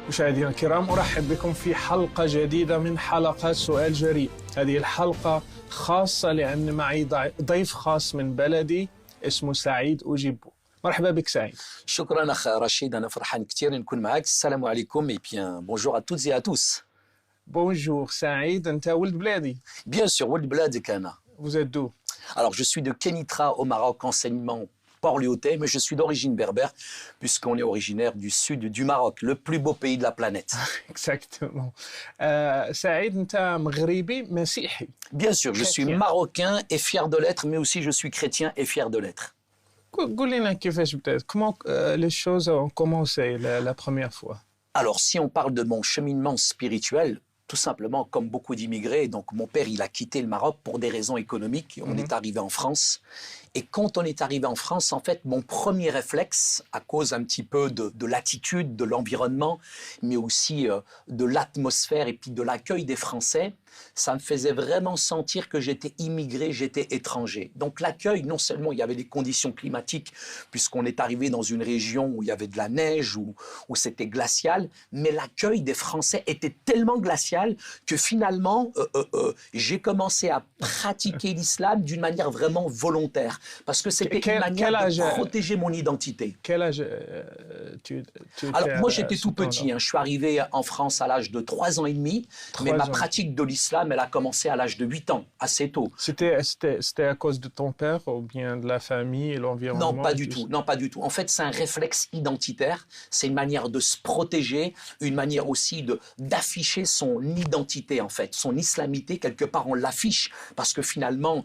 مشاهدينا الكرام، أرحب بكم في حلقة جديدة من حلقات سؤال جريء. هذه الحلقة خاصة لأن معي ضيف خاص من بلدي اسمه سعيد أوجيبو. مرحبا بك سعيد. شكرا أخ رشيد، أنا فرحان كثير نكون معك. السلام عليكم et bien bonjour à toutes et à tous. Bonjour سعيد، أنت ولد بلادي؟ Bien sûr, ولد بلادك أنا. Vous êtes d'où? Alors je suis de Kenitra au Maroc, enseignement Port-Lyautey, mais je suis d'origine berbère puisqu'on est originaire du sud du Maroc, le plus beau pays de la planète. Exactement. سعيد، أنت مغربي مسيحي. Bien sûr, je suis marocain et fier de l'être, mais aussi je suis chrétien et fier de l'être. قول لنا كيفاش بدأت؟ Comment les choses ont commencé la première fois? Alors si on parle de mon cheminement spirituel, tout simplement comme beaucoup d'immigrés, donc mon père il a quitté le Maroc pour des raisons économiques, on est arrivé en France. Et quand on est arrivé en France, en fait, mon premier réflexe, à cause un petit peu de l'attitude, de l'environnement, mais aussi de l'atmosphère et puis de l'accueil des Français, ça me faisait vraiment sentir que j'étais immigré, j'étais étranger. Donc l'accueil, non seulement il y avait des conditions climatiques, puisqu'on est arrivé dans une région où il y avait de la neige, où c'était glacial, mais l'accueil des Français était tellement glacial que finalement, j'ai commencé à pratiquer l'islam d'une manière vraiment volontaire. Parce que c'était une manière de protéger mon identité. Quel âge tu Alors moi j'étais tout petit, hein. Je suis arrivé en France à l'âge de 3 ans et demi, mais ma pratique de l'islam elle a commencé à l'âge de 8 ans, assez tôt. C'était à cause de ton père ou bien de la famille et l'environnement? Non, pas du tout. Non, pas du tout. En fait, c'est un réflexe identitaire, c'est une manière de se protéger, une manière aussi d'afficher son identité en fait, son islamité, quelque part on l'affiche parce que finalement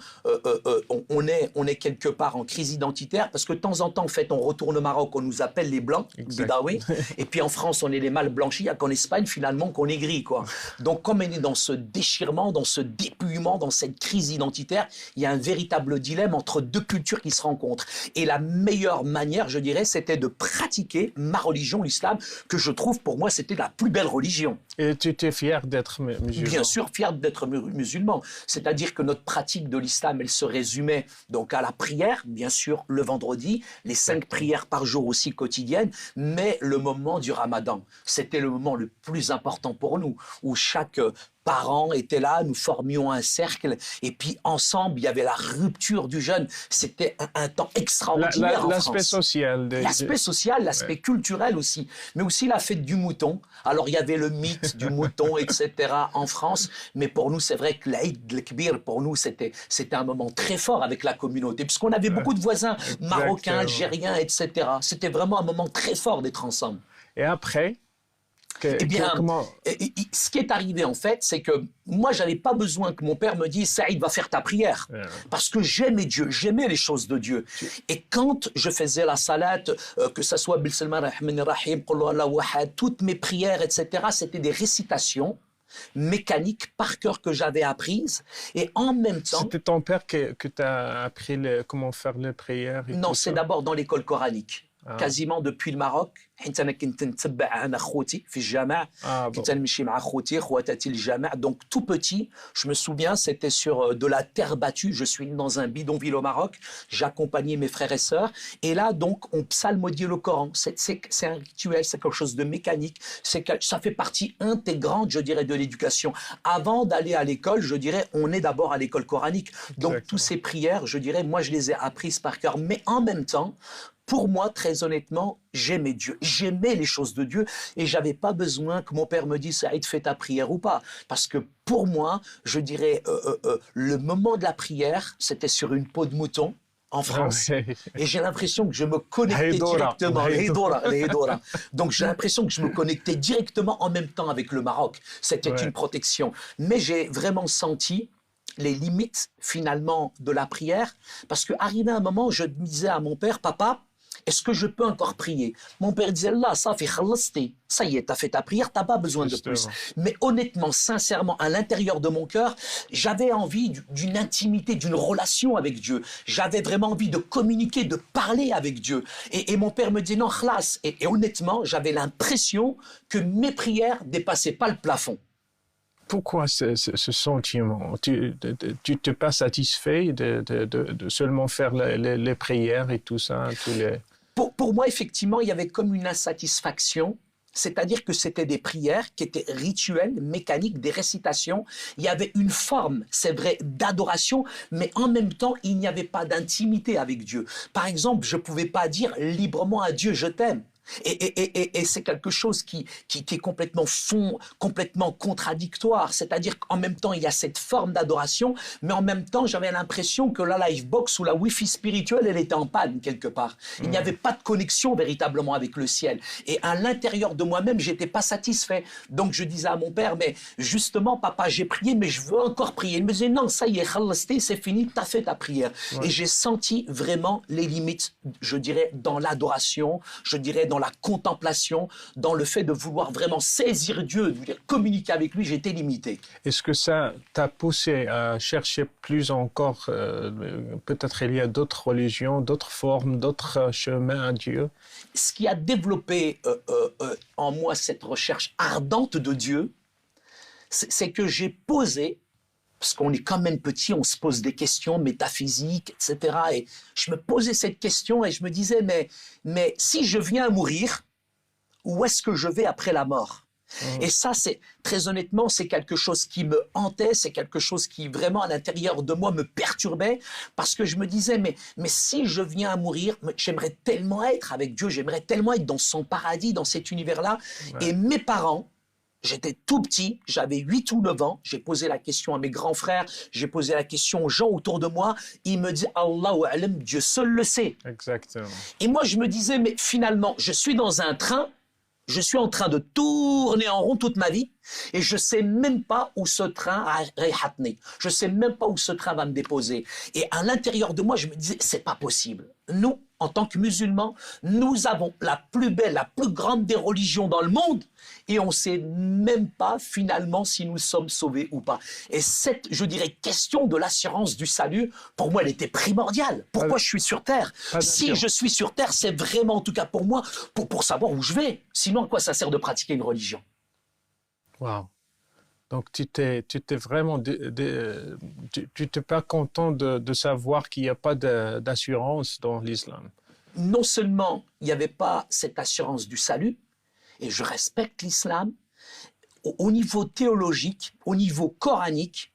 on est quelque part en crise identitaire parce que de temps en temps, en fait, on retourne au Maroc, on nous appelle les Blancs, Bidawi, et puis en France, on est les mâles blanchis, il n'y a qu'en Espagne, finalement, qu'on est gris, quoi. Donc, comme on est dans ce déchirement, dans ce dépouillement, dans cette crise identitaire, il y a un véritable dilemme entre deux cultures qui se rencontrent. Et la meilleure manière, je dirais, c'était de pratiquer ma religion, l'islam, que je trouve, pour moi, c'était la plus belle religion. Et tu étais fier d'être musulman? Bien sûr, fier d'être musulman. C'est-à-dire que notre pratique de l'islam, elle se résumait donc à la prière, bien sûr, le vendredi, les 5 prières par jour aussi quotidiennes, mais le moment du Ramadan, c'était le moment le plus important pour nous, où chaque parents étaient là, nous formions un cercle, et puis ensemble, il y avait la rupture du jeûne. C'était un temps extraordinaire en France. L'aspect social. L'aspect social, l'aspect culturel aussi, mais aussi la fête du mouton. Alors, il y avait le mythe du mouton, etc. en France, mais pour nous, c'est vrai que l'Aïd el-Kbir, pour nous, c'était un moment très fort avec la communauté, puisqu'on avait beaucoup de voisins marocains, algériens, etc. C'était vraiment un moment très fort d'être ensemble. Et après Eh bien, ce qui est arrivé en fait, c'est que moi, j'avais pas besoin que mon père me dise « Saïd, va faire ta prière ». Parce que j'aimais Dieu, j'aimais les choses de Dieu. Et quand je faisais la salat, que ça soit Bismillah ar-Rahman ar-Rahim, Qul Huwallahu Ahad, toutes mes prières, etc., c'était des récitations mécaniques par cœur que j'avais apprises. Et en même temps... C'était ton père que t'as appris comment faire les prières et Non, c'est d'abord dans l'école coranique. Quasiment depuis le Maroc. Donc tout petit, je me souviens, c'était sur de la terre battue. Je suis dans un bidonville au Maroc. J'accompagnais mes frères et sœurs. Et là, donc, on psalmodiait le Coran. C'est un rituel, c'est quelque chose de mécanique. Ça fait partie intégrante, je dirais, de l'éducation. Avant d'aller à l'école, je dirais, on est d'abord à l'école coranique. Donc, toutes ces prières, je dirais, moi, je les ai apprises par cœur. Mais en même temps, pour moi, très honnêtement, j'aimais Dieu. J'aimais les choses de Dieu et j'avais pas besoin que mon père me dise « Saïd, fais ta prière ou pas ». Parce que pour moi, je dirais, le moment de la prière, c'était sur une peau de mouton en France. Et j'ai l'impression que je me connectais directement. Donc j'ai l'impression que je me connectais directement en même temps avec le Maroc. C'était une protection. Mais j'ai vraiment senti les limites finalement de la prière parce qu'arrivé un moment, je disais à mon père « Papa, est-ce que je peux encore prier ?» Mon père disait « Là, ça fait khalasti. Ça y est, t'as fait ta prière, t'as pas besoin de plus. » Mais honnêtement, sincèrement, à l'intérieur de mon cœur, j'avais envie d'une intimité, d'une relation avec Dieu. J'avais vraiment envie de communiquer, de parler avec Dieu. Et mon père me dit non, khlas. Et honnêtement, j'avais l'impression que mes prières dépassaient pas le plafond. Pourquoi ce sentiment? Tu t'es pas satisfait de seulement faire les prières et tout ça? Pour moi, effectivement, il y avait comme une insatisfaction C'est-à-dire que c'était des prières qui étaient rituelles, mécaniques, des récitations. Il y avait une forme, c'est vrai, d'adoration, mais en même temps, il n'y avait pas d'intimité avec Dieu. Par exemple, je ne pouvais pas dire librement à Dieu « je t'aime ». Et c'est quelque chose qui est complètement contradictoire. C'est-à-dire qu'en même temps, il y a cette forme d'adoration, mais en même temps, j'avais l'impression que la Livebox ou la Wi-Fi spirituelle, elle était en panne quelque part. Il n'y avait pas de connexion véritablement avec le ciel. Et à l'intérieur de moi-même, j'étais pas satisfait. Donc je disais à mon père, mais justement, papa, j'ai prié, mais je veux encore prier. Il me disait, non, ça y est, c'est fini, tu as fait ta prière. Ouais. Et j'ai senti vraiment les limites, je dirais, dans l'adoration, je dirais, dans la contemplation, dans le fait de vouloir vraiment saisir Dieu, de communiquer avec lui, j'étais limité. Est-ce que ça t'a poussé à chercher plus encore, peut-être il y a d'autres religions, d'autres formes, d'autres chemins à Dieu? Ce qui a développé en moi cette recherche ardente de Dieu, c'est que j'ai posé, parce qu'on est quand même petit, on se pose des questions métaphysiques, etc. Et je me posais cette question et je me disais, mais si je viens à mourir, où est-ce que je vais après la mort? Et ça, très honnêtement, c'est quelque chose qui me hantait, c'est quelque chose qui vraiment à l'intérieur de moi me perturbait, parce que je me disais, mais si je viens à mourir, j'aimerais tellement être avec Dieu, j'aimerais tellement être dans son paradis, dans cet univers-là. Ouais. Et mes parents, j'étais tout petit, j'avais 8 ou 9 ans, j'ai posé la question à mes grands frères, j'ai posé la question aux gens autour de moi, ils me disent « Allahu A'lam », Dieu seul le sait. Exactement. Et moi, je me disais, mais finalement, je suis dans un train, je suis en train de tourner en rond toute ma vie et je ne sais même pas où ce train a réhatné. Je ne sais même pas où ce train va me déposer. Et à l'intérieur de moi, je me disais, c'est pas possible. Nous, en tant que musulmans, nous avons la plus belle, la plus grande des religions dans le monde et on ne sait même pas finalement si nous sommes sauvés ou pas. Et cette, je dirais, question de l'assurance du salut, pour moi, elle était primordiale. Pourquoi je suis sur Terre? Si je suis sur Terre, c'est vraiment, en tout cas pour moi, pour savoir où je vais. Sinon, à quoi ça sert de pratiquer une religion? Wow. Donc, tu t'es vraiment... tu n'es pas content de savoir qu'il n'y a pas d'assurance dans l'islam. Non seulement il n'y avait pas cette assurance du salut, et je respecte l'islam, au niveau théologique, au niveau coranique,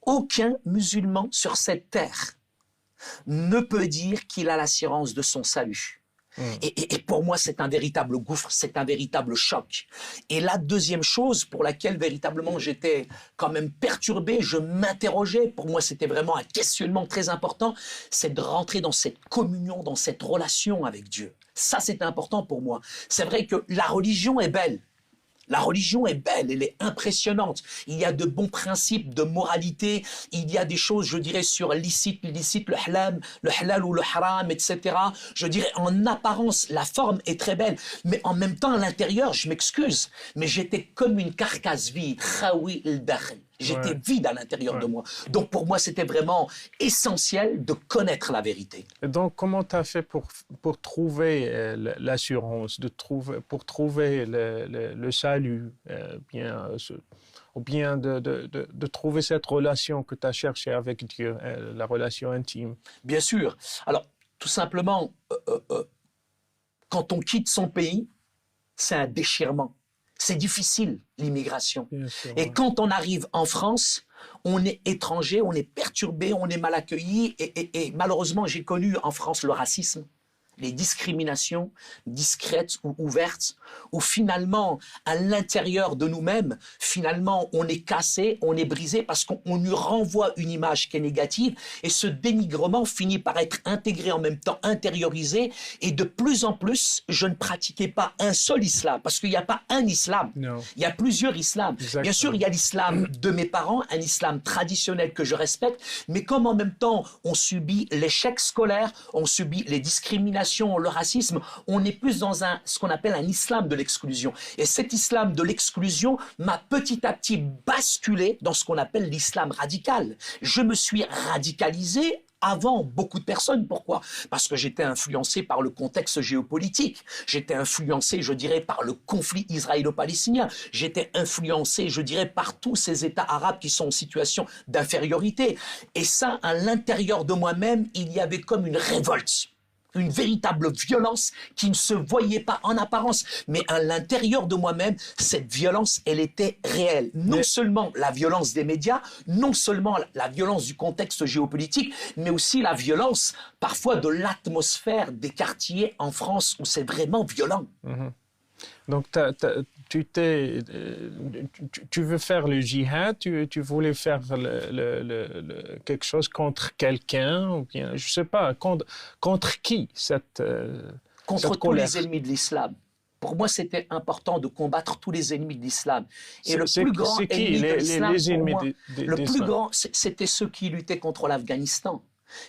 aucun musulman sur cette terre ne peut dire qu'il a l'assurance de son salut. Et pour moi, c'est un véritable gouffre, c'est un véritable choc. Et la deuxième chose pour laquelle véritablement j'étais quand même perturbé, je m'interrogeais, pour moi c'était vraiment un questionnement très important, c'est de rentrer dans cette communion, dans cette relation avec Dieu. Ça, c'est important pour moi. C'est vrai que la religion est belle. La religion est belle, elle est impressionnante. Il y a de bons principes de moralité, il y a des choses, je dirais, sur licite, l'illicite, le halal ou le haram, etc. Je dirais, en apparence, la forme est très belle, mais en même temps, à l'intérieur, je m'excuse, mais j'étais comme une carcasse vide, khawi el-dakhl. J'étais vide à l'intérieur de moi. Donc pour moi, c'était vraiment essentiel de connaître la vérité. Et donc, comment tu as fait pour trouver l'assurance, pour trouver le salut, ou bien de trouver cette relation que tu as cherchée avec Dieu, la relation intime? Bien sûr. Alors, tout simplement, quand on quitte son pays, c'est un déchirement. C'est difficile, l'immigration. Et quand on arrive en France, on est étranger, on est perturbé, on est mal accueilli. Et malheureusement, j'ai connu en France le racisme, les discriminations discrètes ou ouvertes, où finalement, à l'intérieur de nous-mêmes, finalement, on est cassé, on est brisé parce qu'on nous renvoie une image qui est négative et ce dénigrement finit par être intégré en même temps, intériorisé et de plus en plus, je ne pratiquais pas un seul islam parce qu'il n'y a pas un islam, il y a plusieurs islams. Exactement. Bien sûr, il y a l'islam de mes parents, un islam traditionnel que je respecte, mais comme en même temps, on subit l'échec scolaire, on subit les discriminations, le racisme, on est plus dans ce qu'on appelle un islam de l'exclusion. Et cet islam de l'exclusion m'a petit à petit basculé dans ce qu'on appelle l'islam radical. Je me suis radicalisé avant beaucoup de personnes. Pourquoi? Parce que j'étais influencé par le contexte géopolitique. J'étais influencé, je dirais, par le conflit israélo-palestinien. J'étais influencé, je dirais, par tous ces États arabes qui sont en situation d'infériorité. Et ça, à l'intérieur de moi-même, il y avait comme une révolte. une véritable violence qui ne se voyait pas en apparence. Mais à l'intérieur de moi-même, cette violence, elle était réelle. Non seulement la violence des médias, non seulement la violence du contexte géopolitique, mais aussi la violence parfois de l'atmosphère des quartiers en France où c'est vraiment violent. Donc, tu veux faire le djihad, tu voulais faire quelque chose contre quelqu'un, ou bien, je ne sais pas, contre qui Contre cette tous colère? les ennemis de l'islam. Pour moi, c'était important de combattre tous les ennemis de l'islam. Et le C'est plus grand qui ennemi de l'islam, les pour ennemis moi, le plus d'islam? grand, c'était ceux qui luttaient contre l'Afghanistan.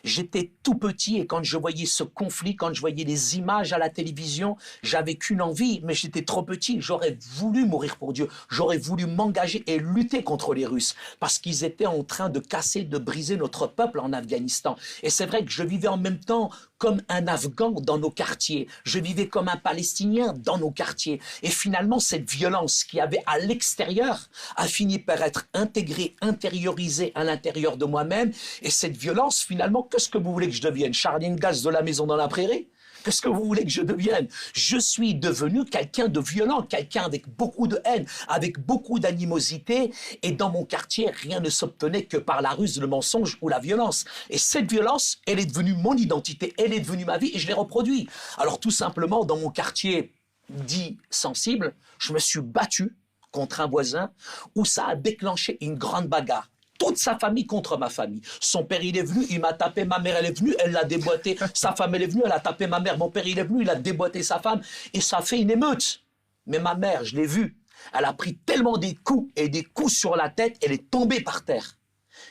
J'étais tout petit et quand je voyais ce conflit, quand je voyais les images à la télévision, j'avais qu'une envie, mais j'étais trop petit. J'aurais voulu mourir pour Dieu. J'aurais voulu m'engager et lutter contre les Russes parce qu'ils étaient en train de casser, de briser notre peuple en Afghanistan. Et c'est vrai que je vivais en même temps comme un Afghan dans nos quartiers. Je vivais comme un Palestinien dans nos quartiers. Et finalement, cette violence qui avait à l'extérieur a fini par être intégrée, intériorisée à l'intérieur de moi-même. Et cette violence, finalement, qu'est-ce que vous voulez que je devienne? Charlie Gaz de la maison dans la prairie? Qu'est-ce que vous voulez que je devienne? Je suis devenu quelqu'un de violent, quelqu'un avec beaucoup de haine, avec beaucoup d'animosité. Et dans mon quartier, rien ne s'obtenait que par la ruse, le mensonge ou la violence. Et cette violence, elle est devenue mon identité, elle est devenue ma vie et je l'ai reproduit. Alors tout simplement, dans mon quartier dit sensible, je me suis battu contre un voisin où ça a déclenché une grande bagarre. Toute sa famille contre ma famille. Son père, il est venu, il m'a tapé, ma mère, elle est venue, elle l'a déboîté. Sa femme, elle est venue, elle a tapé ma mère. Mon père, il est venu, il a déboîté sa femme. Et ça a fait une émeute. Mais ma mère, je l'ai vue, elle a pris tellement des coups et des coups sur la tête, elle est tombée par terre.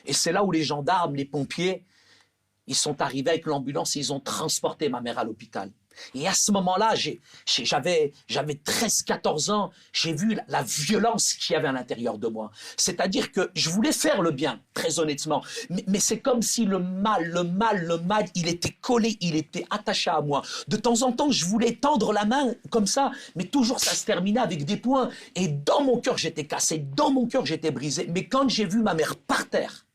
Et c'est là où les gendarmes, les pompiers, ils sont arrivés avec l'ambulance et ils ont transporté ma mère à l'hôpital. Et à ce moment-là, j'avais 13-14 ans, j'ai vu la violence qu'il y avait à l'intérieur de moi. C'est-à-dire que je voulais faire le bien, très honnêtement. Mais c'est comme si le mal, il était collé, il était attaché à moi. De temps en temps, je voulais tendre la main comme ça, mais toujours ça se terminait avec des poings. Et dans mon cœur, j'étais cassé, dans mon cœur, j'étais brisé. Mais quand j'ai vu ma mère par terre,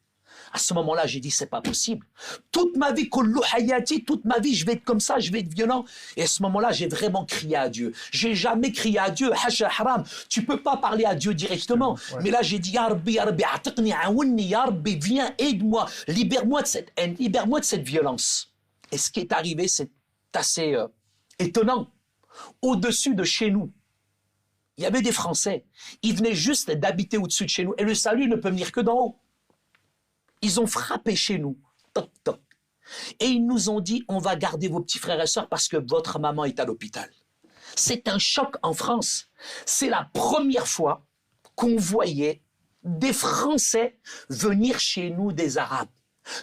à ce moment-là, j'ai dit, c'est pas possible. Toute ma vie, toute ma vie, je vais être comme ça, je vais être violent. Et à ce moment-là, j'ai vraiment crié à Dieu. J'ai jamais crié à Dieu, hasha haram. Tu peux pas parler à Dieu directement. Ouais. Mais là, j'ai dit, Ya Rabbi, atiqni, aouni, Ya Rabbi, viens, aide-moi, libère-moi de cette haine, libère-moi de cette violence. Et ce qui est arrivé, c'est assez étonnant. Au-dessus de chez nous, il y avait des Français. Ils venaient juste d'habiter au-dessus de chez nous. Et le salut ne peut venir que d'en haut. Ils ont frappé chez nous, toc toc, et ils nous ont dit, on va garder vos petits frères et sœurs parce que votre maman est à l'hôpital. C'est un choc en France. C'est la première fois qu'on voyait des Français venir chez nous des Arabes.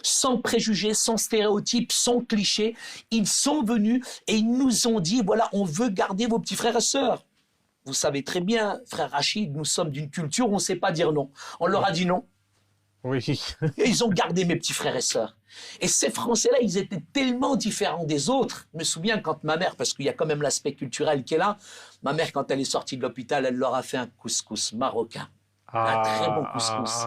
Sans préjugés, sans stéréotypes, sans clichés, ils sont venus et ils nous ont dit, voilà, on veut garder vos petits frères et sœurs. Vous savez très bien, frère Rachid, nous sommes d'une culture où on ne sait pas dire non. On leur a dit non. Oui. Et ils ont gardé mes petits frères et sœurs. Et ces Français-là, ils étaient tellement différents des autres. Je me souviens quand ma mère, parce qu'il y a quand même l'aspect culturel qui est là, ma mère, quand elle est sortie de l'hôpital, elle leur a fait un couscous marocain. Un très bon couscous.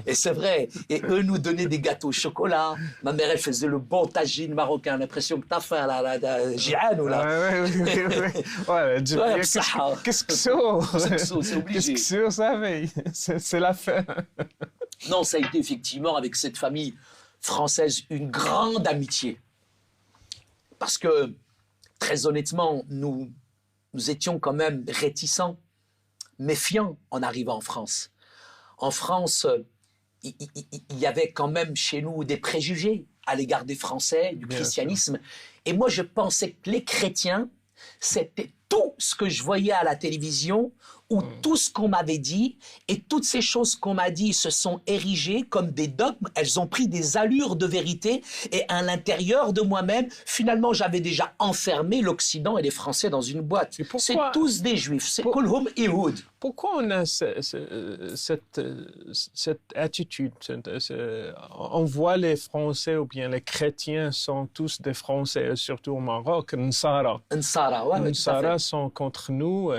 Et c'est vrai. Et eux nous donnaient des gâteaux au chocolat. Ma mère, elle faisait le bon tagine marocain. L'impression que t'as faim, là, Jihan ou là. Ouais, qu'est-ce que c'est obligé. Qu'est-ce que c'est la fin. Non, ça a été effectivement, avec cette famille française, une grande amitié. Parce que, très honnêtement, nous étions quand même réticents, méfiants en arrivant en France. En France, il y avait quand même chez nous des préjugés à l'égard des Français, du christianisme. Et moi, je pensais que les chrétiens, c'était tout ce que je voyais à la télévision où tout ce qu'on m'avait dit et toutes ces choses qu'on m'a dit se sont érigées comme des dogmes, elles ont pris des allures de vérité et à l'intérieur de moi-même, finalement, j'avais déjà enfermé l'Occident et les Français dans une boîte. C'est tous des Juifs, c'est Kulhum Ihoud. Pourquoi on a cette attitude? On voit les Français ou bien les chrétiens sont tous des Français, surtout au Maroc, Nsara. Nsara sont contre nous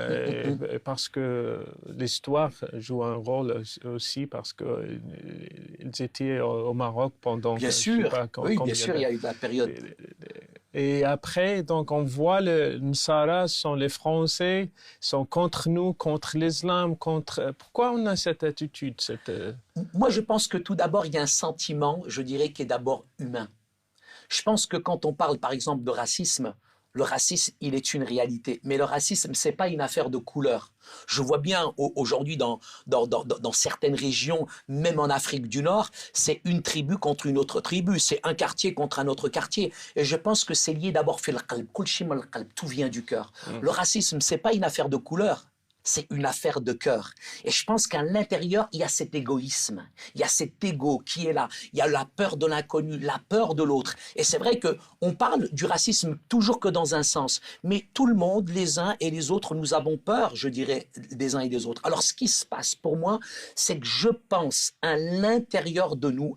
parce que l'histoire joue un rôle aussi parce qu'ils étaient au Maroc pendant... Bien sûr, oui, bien sûr, il y a eu la période... Et après, donc, on voit les Nsara sont les Français, sont contre nous, contre l'islam, contre... Pourquoi on a cette attitude Moi, je pense que tout d'abord, il y a un sentiment, je dirais, qui est d'abord humain. Je pense que quand on parle, par exemple, de racisme, le racisme, il est une réalité. Mais le racisme, c'est pas une affaire de couleur. Je vois bien aujourd'hui dans certaines régions, même en Afrique du Nord, c'est une tribu contre une autre tribu. C'est un quartier contre un autre quartier. Et je pense que c'est lié d'abord, tout vient du cœur. Le racisme, c'est pas une affaire de couleur. C'est une affaire de cœur. Et je pense qu'à l'intérieur, il y a cet égoïsme. Il y a cet ego qui est là. Il y a la peur de l'inconnu, la peur de l'autre. Et c'est vrai qu'on parle du racisme toujours que dans un sens. Mais tout le monde, les uns et les autres, nous avons peur, je dirais, des uns et des autres. Alors, ce qui se passe pour moi, c'est que je pense à l'intérieur de nous,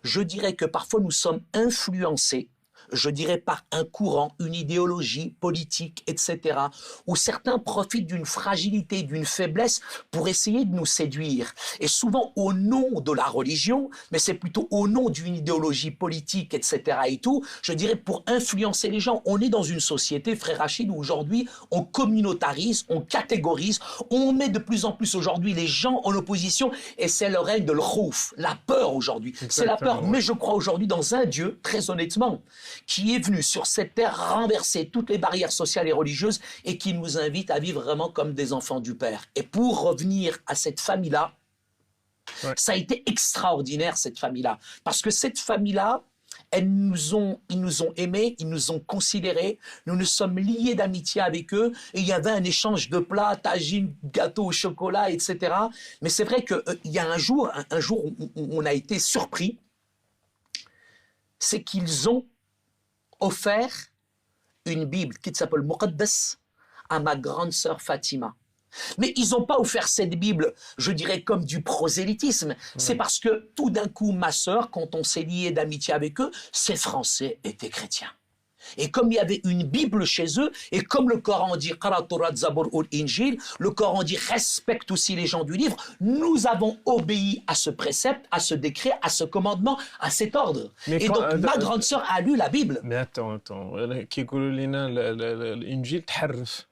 je dirais que parfois nous sommes influencés, je dirais par un courant, une idéologie politique, etc., où certains profitent d'une fragilité, d'une faiblesse pour essayer de nous séduire. Et souvent au nom de la religion, mais c'est plutôt au nom d'une idéologie politique, etc. et tout, je dirais pour influencer les gens. On est dans une société, frère Rachid, où aujourd'hui on communautarise, on catégorise, on met de plus en plus aujourd'hui les gens en opposition, et c'est le règne de l'khouf, la peur aujourd'hui. C'est la peur, mais je crois aujourd'hui dans un Dieu, très honnêtement, qui est venu sur cette terre renverser toutes les barrières sociales et religieuses et qui nous invite à vivre vraiment comme des enfants du Père. Et pour revenir à cette famille-là, ça a été extraordinaire, cette famille-là. Parce que cette famille-là, ils nous ont aimés, ils nous ont considérés, nous nous sommes liés d'amitié avec eux, et il y avait un échange de plats, tagine, gâteau au chocolat, etc. Mais c'est vrai qu'il y a un jour où on a été surpris, c'est qu'ils ont offert une Bible qui s'appelle Muqaddas à ma grande sœur Fatima. Mais ils n'ont pas offert cette Bible, je dirais, comme du prosélytisme. C'est parce que tout d'un coup, ma sœur, quand on s'est lié d'amitié avec eux, ces Français étaient chrétiens. Et comme il y avait une Bible chez eux, et comme le Coran dit le Coran dit respecte aussi les gens du livre, nous avons obéi à ce précepte, à ce décret, à ce commandement, à cet ordre. Et donc ma grande sœur a lu la Bible. Mais attends, l'Injil تحرف.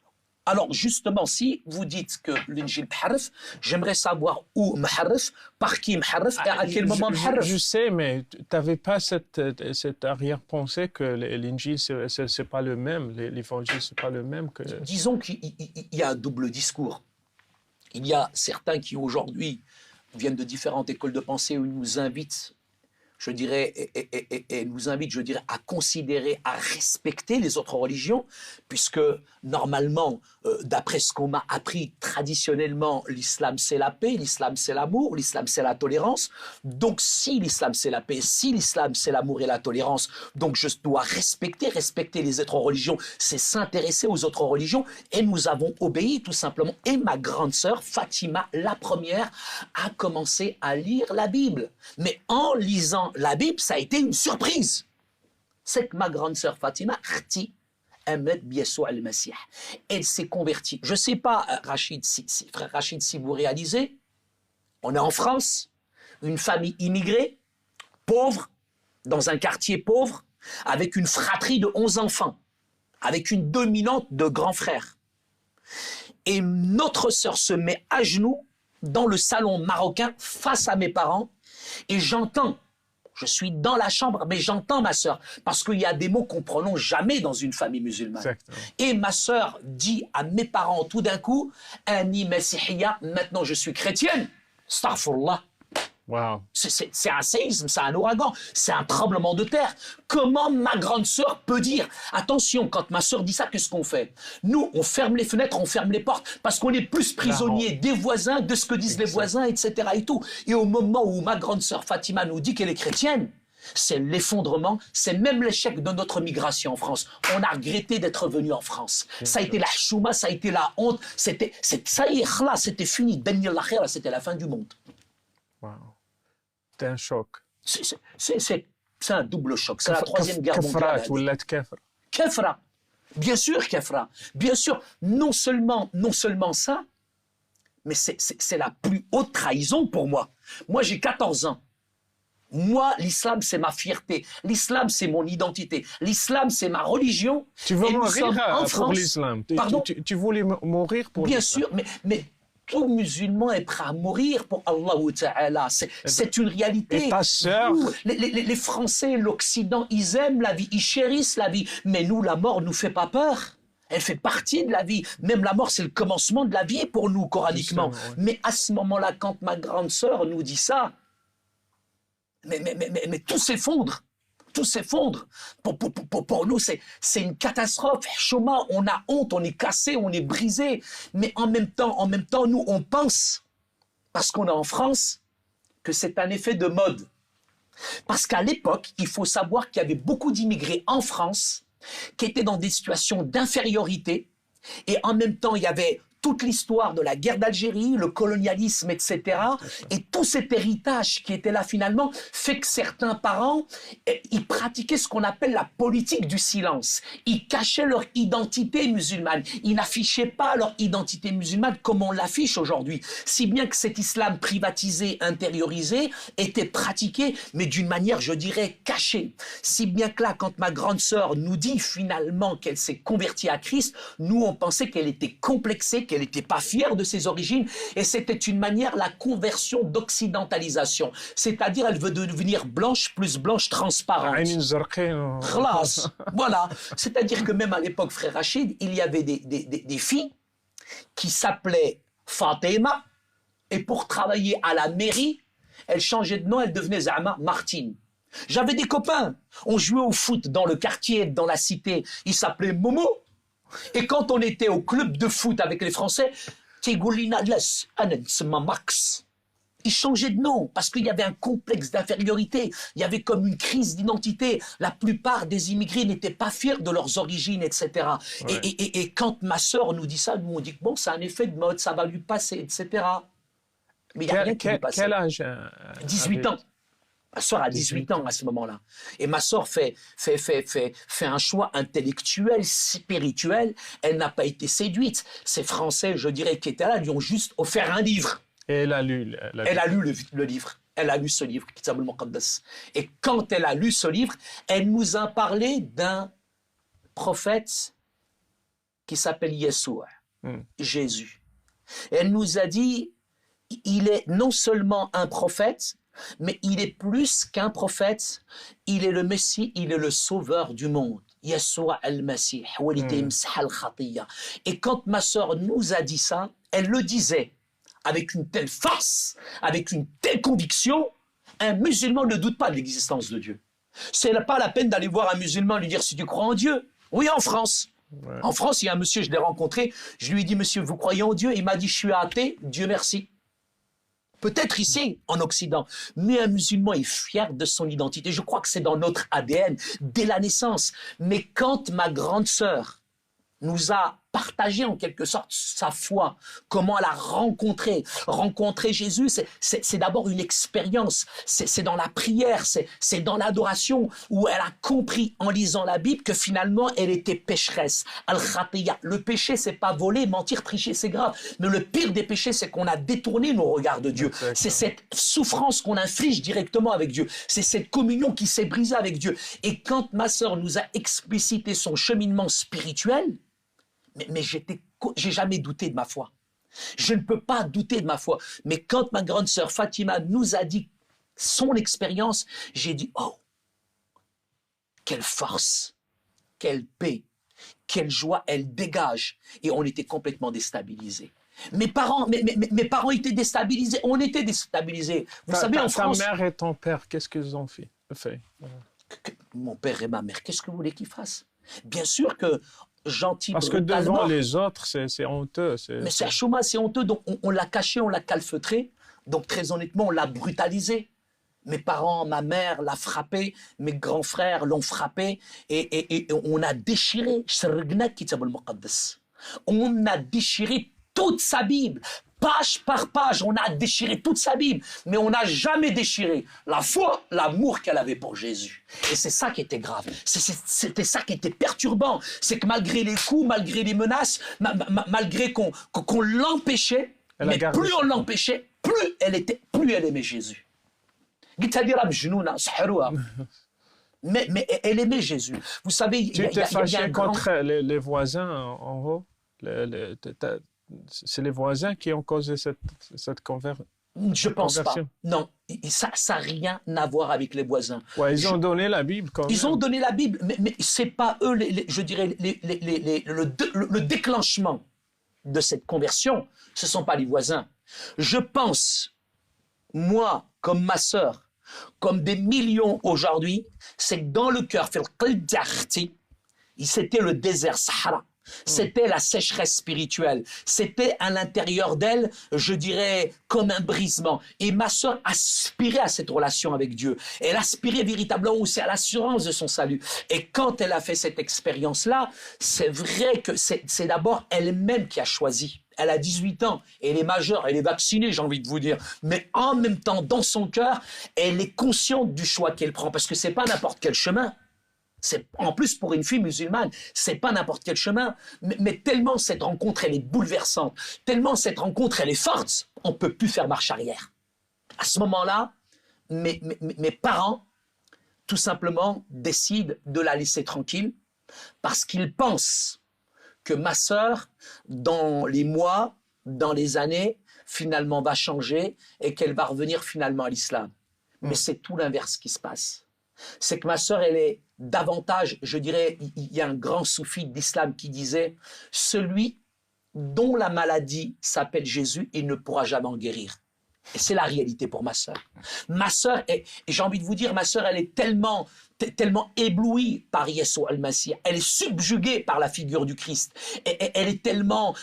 Alors justement, si vous dites que l'Injil Mharraf, j'aimerais savoir où Mharraf, par qui Mharraf et à quel moment Mharraf. Je sais, mais tu n'avais pas cette arrière-pensée que l'Injil, c'est pas le même, l'Évangile, c'est pas le même que... Disons qu'il y a un double discours. Il y a certains qui aujourd'hui viennent de différentes écoles de pensée où ils nous invitent, je dirais, et nous invitent, je dirais, à considérer, à respecter les autres religions, puisque normalement, d'après ce qu'on m'a appris traditionnellement, l'islam c'est la paix, l'islam c'est l'amour, l'islam c'est la tolérance. Donc si l'islam c'est la paix, si l'islam c'est l'amour et la tolérance, donc je dois respecter les autres religions, c'est s'intéresser aux autres religions, et nous avons obéi tout simplement. Et ma grande sœur, Fatima, la première, a commencé à lire la Bible. Mais en lisant la Bible, ça a été une surprise. C'est que ma grande sœur Fatima, elle s'est convertie. Je ne sais pas, Rachid, frère Rachid, si vous réalisez, on est en France, une famille immigrée, pauvre, dans un quartier pauvre, avec une fratrie de 11 enfants, avec une dominante de grands frères. Et notre sœur se met à genoux dans le salon marocain face à mes parents, et j'entends, je suis dans la chambre, mais j'entends ma sœur, parce qu'il y a des mots qu'on ne prononce jamais dans une famille musulmane. Exactement. Et ma sœur dit à mes parents tout d'un coup, Ani Messihiya, maintenant je suis chrétienne. Astaghfirullah. Wow. C'est un séisme, c'est un ouragan, c'est un tremblement de terre. Comment ma grande sœur peut dire, attention, quand ma sœur dit ça, qu'est-ce qu'on fait? Nous, on ferme les fenêtres, on ferme les portes, parce qu'on est plus prisonniers des voisins, de ce que disent les voisins, etc. et tout. Et au moment où ma grande sœur Fatima nous dit qu'elle est chrétienne, c'est l'effondrement, c'est même l'échec de notre migration en France. On a regretté d'être venu en France. Ça a été la chouma, ça a été la honte, ça y est, là, c'était fini, Daniel Lakhira, c'était la fin du monde. Wow. C'est un choc. C'est un double choc. C'est la troisième guerre mondiale. Kefra. Bien sûr, Kefra. Bien sûr, non seulement ça, mais c'est la plus haute trahison pour moi. Moi, j'ai 14 ans. Moi, l'islam, c'est ma fierté. L'islam, c'est mon identité. L'islam, c'est ma religion. Tu veux Et nous mourir sommes en pour France. l'islam. Pardon? Tu voulais mourir pour Bien l'islam. sûr, mais tout musulman est prêt à mourir pour Allah Ta'ala. C'est une réalité. Et ta sœur? Nous, les Français, l'Occident, ils aiment la vie, ils chérissent la vie. Mais nous, la mort nous fait pas peur. Elle fait partie de la vie. Même la mort, c'est le commencement de la vie pour nous, coraniquement. Justement, ouais. Mais à ce moment-là, quand ma grande sœur nous dit ça, mais tout s'effondre. Tout s'effondre. Pour nous, c'est une catastrophe. Choma, on a honte, on est cassé, on est brisé. Mais en même temps, nous, on pense, parce qu'on est en France, que c'est un effet de mode. Parce qu'à l'époque, il faut savoir qu'il y avait beaucoup d'immigrés en France qui étaient dans des situations d'infériorité. Et en même temps, il y avait toute l'histoire de la guerre d'Algérie, le colonialisme, etc. Et tout cet héritage qui était là finalement fait que certains parents, ils pratiquaient ce qu'on appelle la politique du silence. Ils cachaient leur identité musulmane. Ils n'affichaient pas leur identité musulmane comme on l'affiche aujourd'hui. Si bien que cet islam privatisé, intériorisé, était pratiqué, mais d'une manière, je dirais, cachée. Si bien que là, quand ma grande sœur nous dit finalement qu'elle s'est convertie à Christ, nous, on pensait qu'elle était complexée, qu'elle n'était pas fière de ses origines, et c'était une manière, la conversion d'occidentalisation. C'est-à-dire, elle veut devenir blanche plus blanche transparente. Khlas. Voilà. C'est-à-dire que même à l'époque, frère Rachid, il y avait des filles qui s'appelaient Fatima, et pour travailler à la mairie, elles changeaient de nom, elles devenaient Zama Martine. J'avais des copains, on jouait au foot dans le quartier, dans la cité, ils s'appelaient Momo. Et quand on était au club de foot avec les Français, Max. Ils changeaient de nom parce qu'il y avait un complexe d'infériorité. Il y avait comme une crise d'identité. La plupart des immigrés n'étaient pas fiers de leurs origines, etc. Ouais. Et quand ma sœur nous dit ça, nous on dit que bon, c'est un effet de mode, ça va lui passer, etc. Mais il n'y a rien qui lui passe. Quel âge 18 ans. Ma sœur a 18 ans à ce moment-là. Et ma sœur fait un choix intellectuel, spirituel. Elle n'a pas été séduite. Ces Français, je dirais, qui étaient là, lui ont juste offert un livre. Et elle a lu. Elle a lu le livre. Elle a lu ce livre, Kitab al-Muqaddas. Et quand elle a lu ce livre, elle nous a parlé d'un prophète qui s'appelle Yeshua, Jésus. Et elle nous a dit, il est non seulement un prophète, mais il est plus qu'un prophète, il est le Messie, il est le sauveur du monde. Yeshua al-Masih, Et quand ma sœur nous a dit ça, elle le disait avec une telle force, avec une telle conviction, un musulman ne doute pas de l'existence de Dieu. C'est pas la peine d'aller voir un musulman et lui dire si tu crois en Dieu. Oui, en France. Ouais. En France, il y a un monsieur, je l'ai rencontré, je lui ai dit, monsieur, vous croyez en Dieu? Il m'a dit, je suis athée, Dieu merci. Peut-être ici, en Occident, mais un musulman est fier de son identité. Je crois que c'est dans notre ADN, dès la naissance. Mais quand ma grande sœur nous a partagé en quelque sorte sa foi, comment elle a rencontré Jésus, c'est d'abord une expérience, c'est dans la prière, c'est dans l'adoration, où elle a compris en lisant la Bible que finalement elle était pécheresse. Al-Khatiya, le péché c'est pas voler, mentir, tricher, c'est grave, mais le pire des péchés c'est qu'on a détourné nos regards de Dieu, c'est cette souffrance qu'on inflige directement avec Dieu, c'est cette communion qui s'est brisée avec Dieu. Et quand ma sœur nous a explicité son cheminement spirituel, mais j'ai jamais douté de ma foi. Je ne peux pas douter de ma foi. Mais quand ma grande sœur Fatima nous a dit son expérience, j'ai dit, oh, quelle force, quelle paix, quelle joie elle dégage. Et on était complètement déstabilisés. Mes parents étaient déstabilisés, on était déstabilisés. Vous savez, en France... Ta mère et ton père, qu'est-ce qu'ils ont fait? Mon père et ma mère, qu'est-ce que vous voulez qu'ils fassent? Bien sûr que gentil. Parce que devant les autres, c'est honteux. Mais c'est chouma, c'est honteux. Donc on l'a caché, on l'a calfeutré. Donc très honnêtement, on l'a brutalisé. Mes parents, ma mère l'a frappé, mes grands frères l'ont frappé, et on a déchiré. On a déchiré toute sa Bible. Page par page, on a déchiré toute sa Bible, mais on n'a jamais déchiré la foi, l'amour qu'elle avait pour Jésus. Et c'est ça qui était grave, c'était ça qui était perturbant, c'est que malgré les coups, malgré les menaces, malgré qu'on l'empêchait, mais plus on l'empêchait, plus elle aimait Jésus. قلت هذه راه مجنونة سحروها. Mais elle aimait Jésus. Vous savez, il Tu y a, il y t'es a- il y a fâché un grand... contre les voisins en haut? C'est les voisins qui ont causé cette Je pense pas. conversion? Non, ça n'a rien à voir avec les voisins. Ouais, ils ont donné la Bible quand Ils ont même. donné la Bible, mais c'est pas eux, je dirais, le déclenchement de cette conversion. Ce sont pas les voisins. Je pense, moi, comme ma sœur, comme des millions aujourd'hui, c'est que dans le cœur, c'était le désert Sahara. C'était la sécheresse spirituelle. C'était à l'intérieur d'elle, je dirais, comme un brisement. Et ma sœur aspirait à cette relation avec Dieu. Elle aspirait véritablement aussi à l'assurance de son salut. Et quand elle a fait cette expérience-là, c'est vrai que c'est d'abord elle-même qui a choisi. Elle a 18 ans, elle est majeure, elle est vaccinée, j'ai envie de vous dire. Mais en même temps, dans son cœur, elle est consciente du choix qu'elle prend. Parce que c'est pas n'importe quel chemin. C'est, en plus, pour une fille musulmane, c'est pas n'importe quel chemin. Mais tellement cette rencontre, elle est bouleversante, tellement cette rencontre, elle est forte, on peut plus faire marche arrière. À ce moment-là, mes parents, tout simplement, décident de la laisser tranquille parce qu'ils pensent que ma sœur, dans les mois, dans les années, finalement va changer et qu'elle va revenir finalement à l'islam. Mais c'est tout l'inverse qui se passe. C'est que ma sœur, elle est davantage, je dirais, il y a un grand soufi d'islam qui disait « Celui dont la maladie s'appelle Jésus, il ne pourra jamais en guérir. » Et c'est la réalité pour ma sœur. Ma sœur, et j'ai envie de vous dire, ma sœur, elle est tellement éblouie par Yeshua al-Masih. Elle est subjuguée par la figure du Christ. Elle est tellement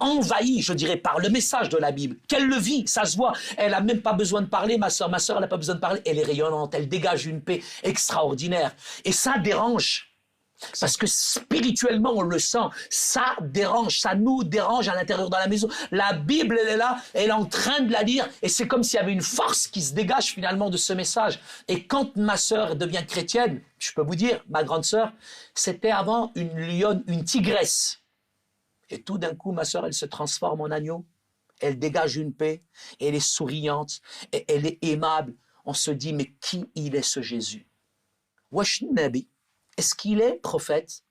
envahie, je dirais, par le message de la Bible, qu'elle le vit, ça se voit. Elle n'a même pas besoin de parler, ma sœur. Ma sœur, elle n'a pas besoin de parler. Elle est rayonnante, elle dégage une paix extraordinaire. Et ça dérange. Parce que spirituellement, on le sent, ça dérange, ça nous dérange à l'intérieur de la maison. La Bible, elle est là, elle est en train de la lire, et c'est comme s'il y avait une force qui se dégage finalement de ce message. Et quand ma sœur devient chrétienne, je peux vous dire, ma grande sœur, c'était avant une lionne, une tigresse. Et tout d'un coup, ma sœur, elle se transforme en agneau, elle dégage une paix, elle est souriante, et elle est aimable. On se dit, mais qui il est ce Jésus? Wesh Nabi. Est-ce qu'il est prophète?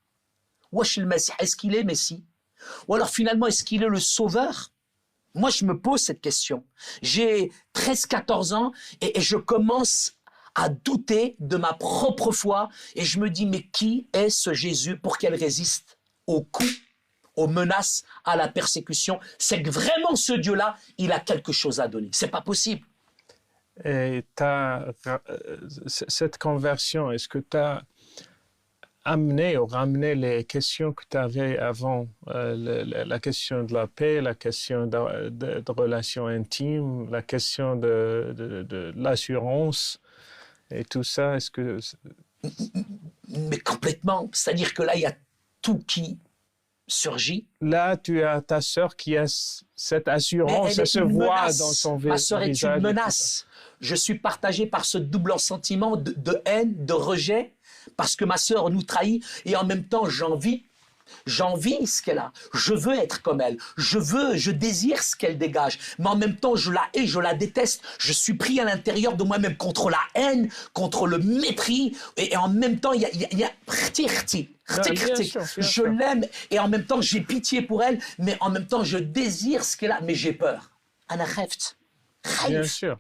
Wesh le Messie, est-ce qu'il est Messie? Ou alors finalement, est-ce qu'il est le sauveur? Moi, je me pose cette question. J'ai 13-14 ans et je commence à douter de ma propre foi et je me dis, mais qui est ce Jésus pour qu'elle résiste aux coups, aux menaces, à la persécution? C'est que vraiment ce Dieu-là, il a quelque chose à donner. C'est pas possible. Et cette conversion, est-ce que tu as amener ou ramener les questions que tu avais avant, la question de la paix, la question de relations intimes, la question de l'assurance et tout ça, est-ce que... Mais complètement, c'est-à-dire que là, il y a tout qui surgit. Là, tu as ta sœur qui a cette assurance, elle se voit dans son visage. Ma sœur est une menace. Je suis partagé par ce double sentiment de haine, de rejet, parce que ma sœur nous trahit et en même temps j'envie ce qu'elle a. Je veux être comme elle. Je désire ce qu'elle dégage. Mais en même temps, je la hais, je la déteste. Je suis pris à l'intérieur de moi-même contre la haine, contre le mépris. Et en même temps, il y a je l'aime et en même temps, j'ai pitié pour elle. Mais en même temps, je désire ce qu'elle a. Mais j'ai peur. Ana kheft. Bien sûr.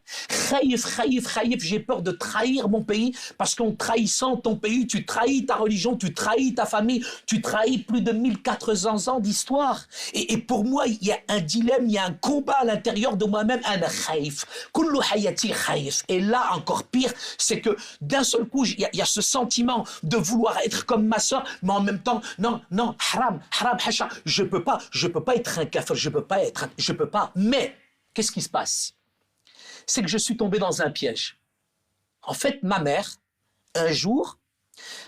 J'ai peur de trahir mon pays parce qu'en trahissant ton pays, tu trahis ta religion, tu trahis ta famille, tu trahis plus de 1400 ans d'histoire. Et pour moi, il y a un dilemme, il y a un combat à l'intérieur de moi-même. Et là, encore pire, c'est que d'un seul coup, il y a ce sentiment de vouloir être comme ma soeur, mais en même temps, non, haram, hasha, je peux pas être un kafir, je peux pas. Mais, qu'est-ce qui se passe? C'est que je suis tombé dans un piège. En fait, ma mère, un jour,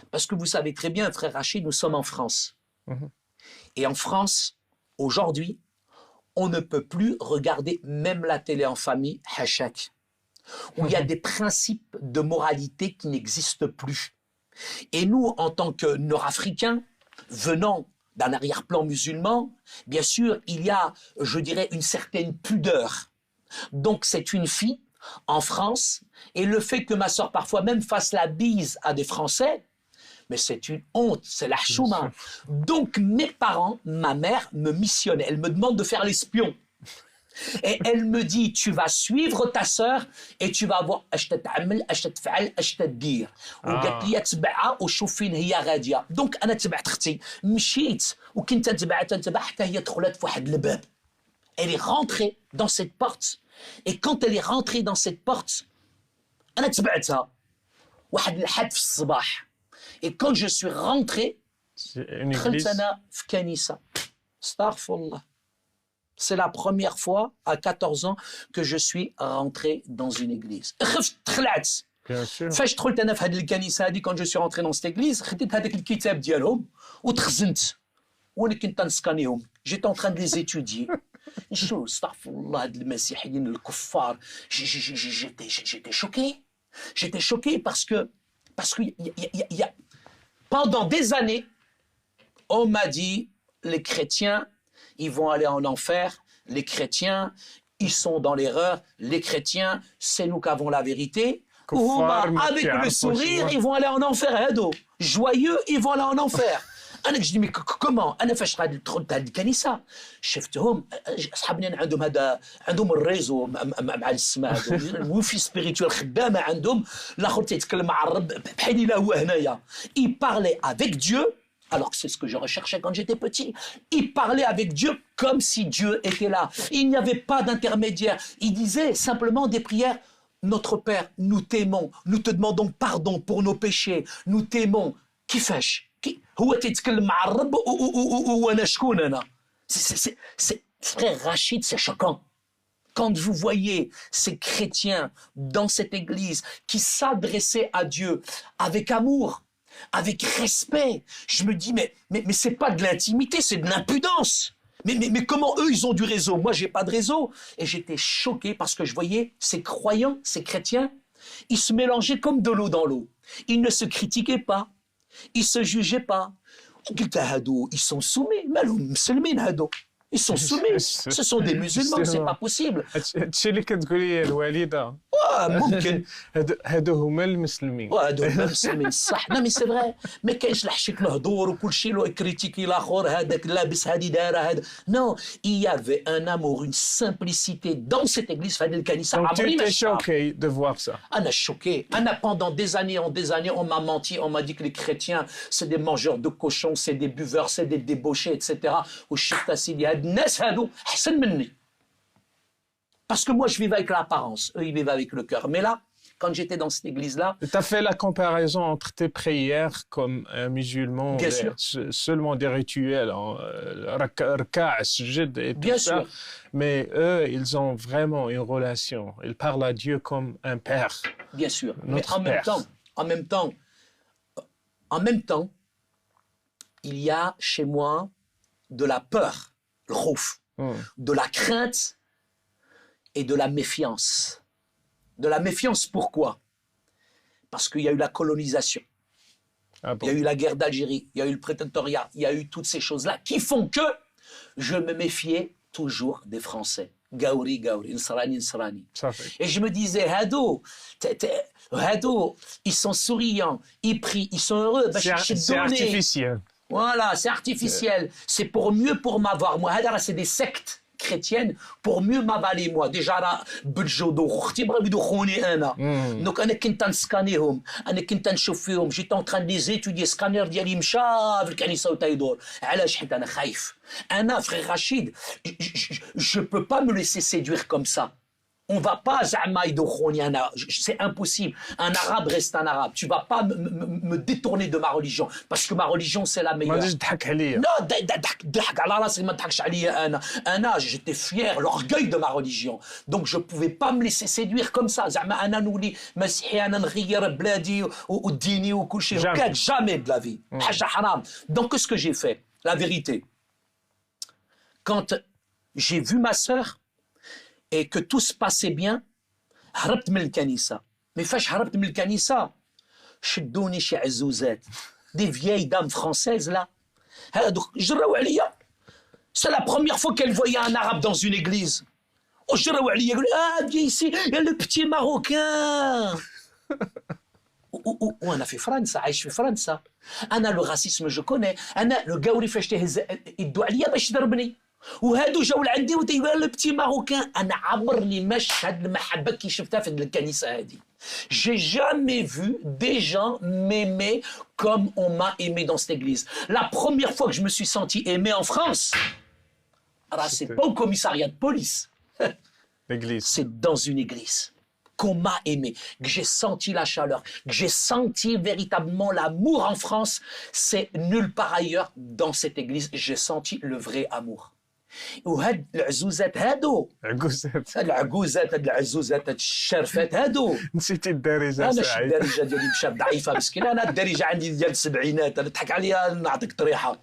parce que vous savez très bien, frère Rachid, nous sommes en France. Et en France, aujourd'hui, on ne peut plus regarder même la télé en famille, hachak, où il y a des principes de moralité qui n'existent plus. Et nous, en tant que Nord-Africains, venant d'un arrière-plan musulman, bien sûr, il y a, je dirais, une certaine pudeur. Donc, c'est une fille, en France, et le fait que ma sœur parfois même fasse la bise à des Français, mais c'est une honte, c'est la chouma. Donc mes parents, ma mère me missionnait, elle me demande de faire l'espion. Et elle me dit, tu vas suivre ta sœur et tu vas voir اش تتعمل اش تفعل اش تدير. وقالت لي تبعها وشوف فين هي غاديه. دونك انا تبعت اختي مشيت وكنت نتبع حتى هي دخلت في واحد الباب. Elle est rentrée dans cette porte et quand elle est rentrée dans cette porte انا تبعتها واحد الحد في الصباح. Et quand je suis rentré دخلت انا في كنيسه. استغفر الله. C'est la première fois, à 14 ans, que je suis rentré dans une église. Bien sûr. فاش دخلت انا في هذه الكنيسه هذه quand je suis rentré dans cette église خديت هذاك الكتاب ديالهم وتخزنت وانا كنت نسكانيهم. J'étais en train de les étudier. شو استغفر الله هاد المسيحيين الكفار. J'étais choqué. J'étais choqué parce que pendant des années on m'a dit les chrétiens ils vont aller en enfer, les chrétiens, ils sont dans l'erreur, les chrétiens, c'est nous qui avons la vérité. Avec le sourire, ils vont aller en enfer. Joyeux, ils vont aller en enfer. انا كنت mais comment انا فاش غادي ندخل لهاد الكنيسه شفتهم اصحابنا عندهم الريزو مع السماء الوفي سبيريتوال خدامه عندهم الاخر تيتكلم مع الرب بحال الا هو هنايا. Il parlait avec Dieu. Alors que c'est ce que je recherchais quand j'étais petit. Il parlait avec Dieu comme si Dieu était là. Il n'y avait pas d'intermédiaire. Il disait simplement des prières. Notre Père, nous t'aimons. Nous te demandons pardon pour nos péchés. Nous t'aimons. كيفاش؟ هو تيتكلم مع الرب وانا شكون انا؟ Frère Rachid, c'est choquant. Quand vous voyez ces chrétiens dans cette église qui s'adressaient à Dieu avec amour, avec respect, je me dis mais c'est pas de l'intimité, c'est de l'impudence. Mais comment eux ils ont du réseau? Moi j'ai pas de réseau. Et j'étais choqué parce que je voyais ces croyants, ces chrétiens, ils se mélangeaient comme de l'eau dans l'eau. Ils ne se critiquaient pas, ils se jugeaient pas. Ils sont soumis, ils sont soumis, ce sont des musulmans, c'est pas possible. هادشي اللي كتقول لي الوالده ممكن هادو هما المسلمين. هادو هما المسلمين صح. لا مي سي فري ما كاينش الحشيك الهضور وكل شيء لو كريتيكي الاخر هذاك لابس هادي دايره هذا. Non, il y avait un amour, une simplicité dans cette église في هذه الكنيسه. Donc tu étais choqué de voir ça. انا choqué. انا pendant des années on m'a menti, on m'a dit que les chrétiens c'est des mangeurs de cochons, c'est des buveurs, c'est des débauchés etc. والشيخ تاسيدي هاد الناس هادو احسن مني. Parce que moi, je vivais avec l'apparence. Eux, ils vivaient avec le cœur. Mais là, quand j'étais dans cette église-là... Tu as fait la comparaison entre tes prières comme un musulman, seulement des rituels, raka', sujud et tout ça. Sûr. Mais eux, ils ont vraiment une relation. Ils parlent à Dieu comme un père. Bien sûr. Notre Mais en même temps, il y a chez moi de la peur, le khouf, de la crainte et de la méfiance. De la méfiance, pourquoi? Parce qu'il y a eu la colonisation. Ah bon? Il y a eu la guerre d'Algérie, il y a eu le prétendoriat, il y a eu toutes ces choses-là qui font que je me méfiais toujours des Français. Gaouri, Nsrani. Et je me disais, Hado, ils sont souriants, ils prient, ils sont heureux. C'est artificiel. Voilà, c'est artificiel. C'est pour mieux pour m'avoir. Moi, c'est des sectes chrétiennes pour mieux m'avaler moi. Déjà là, بتجودو اختي بغاو يدخلوني انا. Donc انا كنت نسكانيهم، انا كنت نشوف فيهم، جيت en train de les étudier. سكانير ديالي مشى في الكنيسه وتيدور. علاش؟ حيت انا خايف. انا frère Rachid, je peux pas me laisser séduire comme ça. On va pas c'est impossible. Un arabe reste un arabe. Tu vas pas me détourner de ma religion parce que ma religion c'est la meilleure. Non, j'étais fier, l'orgueil de ma religion. Donc je pouvais pas me laisser séduire comme ça. Jamais de la vie. Donc qu'est-ce que j'ai fait? La vérité. Quand j'ai vu ma sœur et que tout se passait bien, هربت من الكنيسة. Mais فاش هربت من الكنيسة شدوني شي عزوزات des vieilles dames françaises là هادوك جراو عليا. C'est la première fois qu'elles voyaient un arabe dans une église. وجراو عليا يقول viens ici, il y a le petit marocain. وانا في فرنسا عايش في فرنسا انا لو راسيسم جو كوني انا لو قاوري فاش تهز يدوا عليا باش يضربني وهادو جاو لعندي وتيقول لو بتي ماروكان انا عمرني مشهد المحبه كي شفتها في الكنيسه هذه j'ai jamais vu des gens m'aimer comme on m'a aimé dans cette église. La première fois que je me suis senti aimé en France, alors c'est pas au commissariat de police, c'est dans une église qu'on m'a aimé, que j'ai senti la chaleur, que j'ai senti véritablement l'amour en France. C'est nulle part ailleurs dans cette église j'ai senti le vrai amour. وهاد العزوزات هادو العجوزات هاد العزوزات هاد الشرفات هادو نسيتي الدارجه انا الدارجه ديالي مشات ضعيفه مسكينه انا الدارجه عندي ديال السبعينات انا تضحك عليا نعطيك طريحه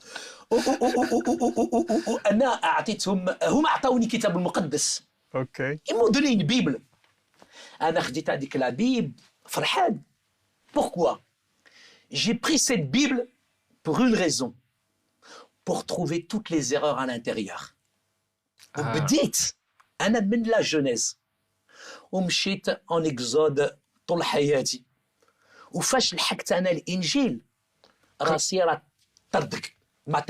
انا اعطيتهم هما عطاوني كتاب المقدس اوكي يمودوني بيبل انا خديت هذيك لا بيب فرحان pourquoi j'ai pris cette Bible pour une raison pour trouver toutes les erreurs à l'intérieur. وبديت انا من لا جونيز ومشيت ان اكزود طول حياتي وفاش لحقت انا الانجيل راسي راه طردك ما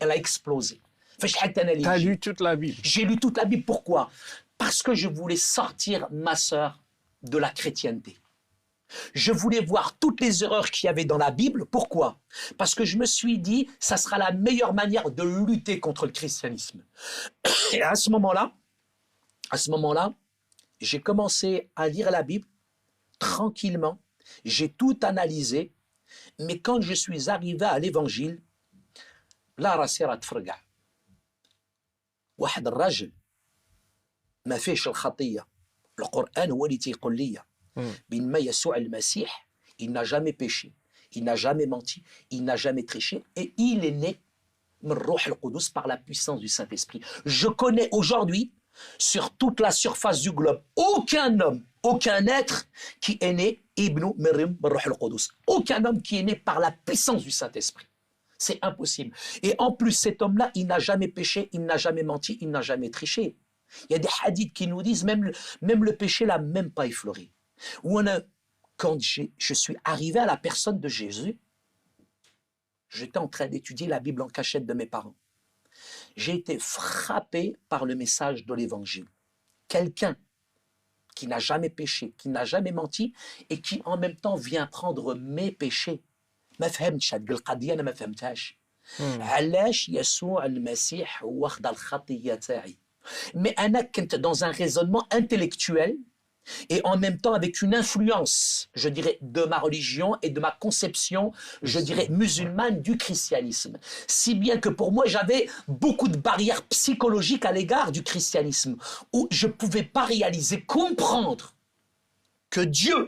elle a explosé فاش لحقت انا الانجيل. T'as lu toute la Bible. J'ai lu toute la Bible. Pourquoi? Parce que je voulais sortir ma sœur de la chrétienté. Je voulais voir toutes les erreurs qu'il y avait dans la Bible. Pourquoi? Parce que je me suis dit, ça sera la meilleure manière de lutter contre le christianisme. Et à ce moment-là, j'ai commencé à lire la Bible tranquillement. J'ai tout analysé. Mais quand je suis arrivé à l'évangile, là, راسي راه تفرقع. واحد الراجل ما فيهش الخطية. القرآن هو اللي تيقول لي بينما يسوع المسيح il n'a jamais péché, il n'a jamais menti, il n'a jamais triché et il est né من الروح القدس par la puissance du Saint-Esprit. Je connais aujourd'hui sur toute la surface du globe aucun homme, aucun être qui est né ابن مريم بالروح القدس. Aucun homme qui est né par la puissance du Saint-Esprit. C'est impossible. Et en plus cet homme-là, il n'a jamais péché, il n'a jamais menti, il n'a jamais triché. Il y a des hadiths qui nous disent même le péché l'a même pas effleuré. Quand je suis arrivé à la personne de Jésus, j'étais en train d'étudier la Bible en cachette de mes parents. J'ai été frappé par le message de l'Évangile. Quelqu'un qui n'a jamais péché, qui n'a jamais menti et qui en même temps vient prendre mes péchés. ما فهمتش هاد القضية أنا ما فهمتهاش. علاش يسوع المسيح واخد الخطية تاعي. Mais أنا كنت dans un raisonnement intellectuel et en même temps avec une influence, je dirais, de ma religion et de ma conception, je dirais, musulmane du christianisme. Si bien que pour moi, j'avais beaucoup de barrières psychologiques à l'égard du christianisme, où je ne pouvais pas réaliser, comprendre que Dieu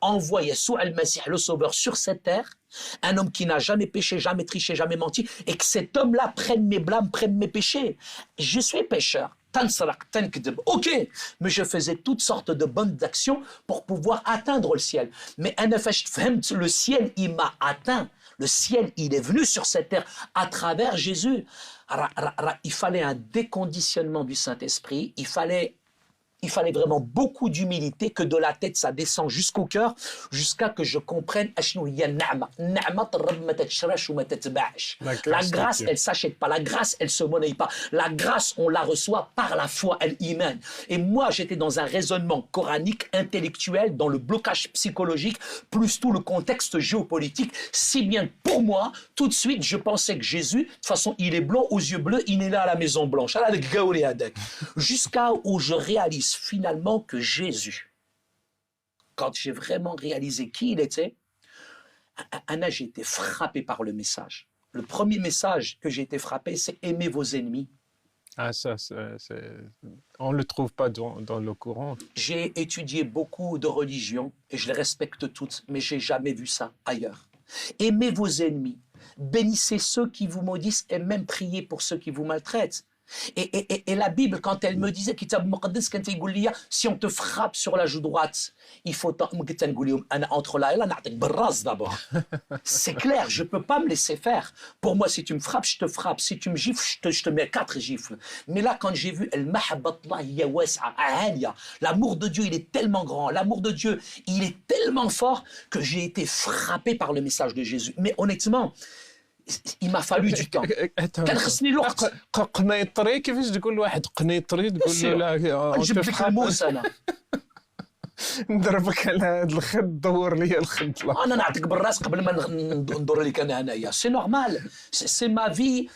envoie Yeshua al-Masih, le Sauveur, sur cette terre, un homme qui n'a jamais péché, jamais triché, jamais menti, et que cet homme-là prenne mes blâmes, prenne mes péchés. Je suis pécheur. Ok, mais je faisais toutes sortes de bonnes actions pour pouvoir atteindre le ciel. Mais le ciel, il m'a atteint. Le ciel, il est venu sur cette terre à travers Jésus. Il fallait un déconditionnement du Saint-Esprit. Il fallait vraiment beaucoup d'humilité, que de la tête ça descend jusqu'au cœur, jusqu'à que je comprenne la grâce elle s'achète pas, la grâce elle se monnaie pas, la grâce on la reçoit par la foi, elle iman. Et moi j'étais dans un raisonnement coranique, intellectuel, dans le blocage psychologique, plus tout le contexte géopolitique, si bien pour moi, tout de suite je pensais que Jésus, de toute façon il est blanc aux yeux bleus, il est là à la Maison Blanche, jusqu'à où je réalise finalement que Jésus, quand j'ai vraiment réalisé qui il était, j'ai été frappé par le message. Le premier message que j'ai été frappé, c'est aimer vos ennemis. Ah ça, on ne le trouve pas dans le Coran. J'ai étudié beaucoup de religions et je les respecte toutes, mais j'ai jamais vu ça ailleurs. Aimez vos ennemis, bénissez ceux qui vous maudissent et même priez pour ceux qui vous maltraitent. Et la Bible, quand elle me disait, Kitab Muqaddas, quand il dit, si on te frappe sur la joue droite, il faut entre là et là, d'abord. C'est clair, je ne peux pas me laisser faire. Pour moi, si tu me frappes, je te frappe. Si tu me gifles, je te mets 4 gifles. Mais là, quand j'ai vu l'amour de Dieu, il est tellement grand. L'amour de Dieu, il est tellement fort que j'ai été frappé par le message de Jésus. Mais honnêtement, il m'a fallu du temps. كان خصني الوقت. قنيطري كيفاش تقول لواحد قنيطري تقول له لا نجيب لك الموس انا نضربك على هذا الخد دور لي الخد انا نعطيك بالراس قبل ما ندور لك انا هنايا سي نورمال سي ما في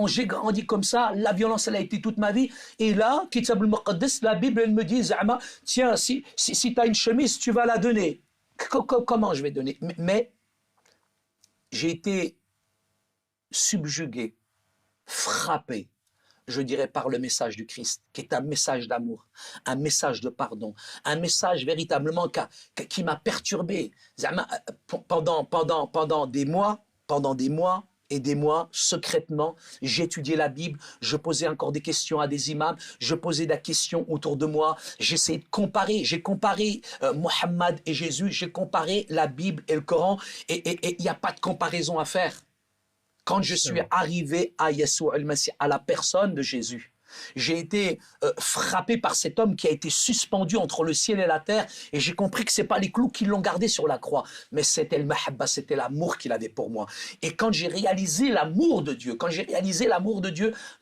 j'ai grandi comme ça la violence elle a été toute ma vie et là كتاب المقدس la Bible elle me dit زعما tiens si tu as une chemise tu vas la donner comment je vais donner mais j'ai été subjugué, frappé, je dirais, par le message du Christ, qui est un message d'amour, un message de pardon, un message véritablement qui m'a perturbé. Pendant des mois et des mois, secrètement, j'étudiais la Bible, je posais encore des questions à des imams, je posais des questions autour de moi, j'essayais de comparer, j'ai comparé Mohammed et Jésus, j'ai comparé la Bible et le Coran, et il n'y a pas de comparaison à faire. Quand je suis arrivé à Yeshua al-Masih, à la personne de Jésus, j'ai été frappé par cet homme qui a été suspendu entre le ciel et la terre, et j'ai compris que ce n'est pas les clous qui l'ont gardé sur la croix, mais c'était le mahabba, c'était l'amour qu'il avait pour moi. Et quand j'ai réalisé l'amour de Dieu,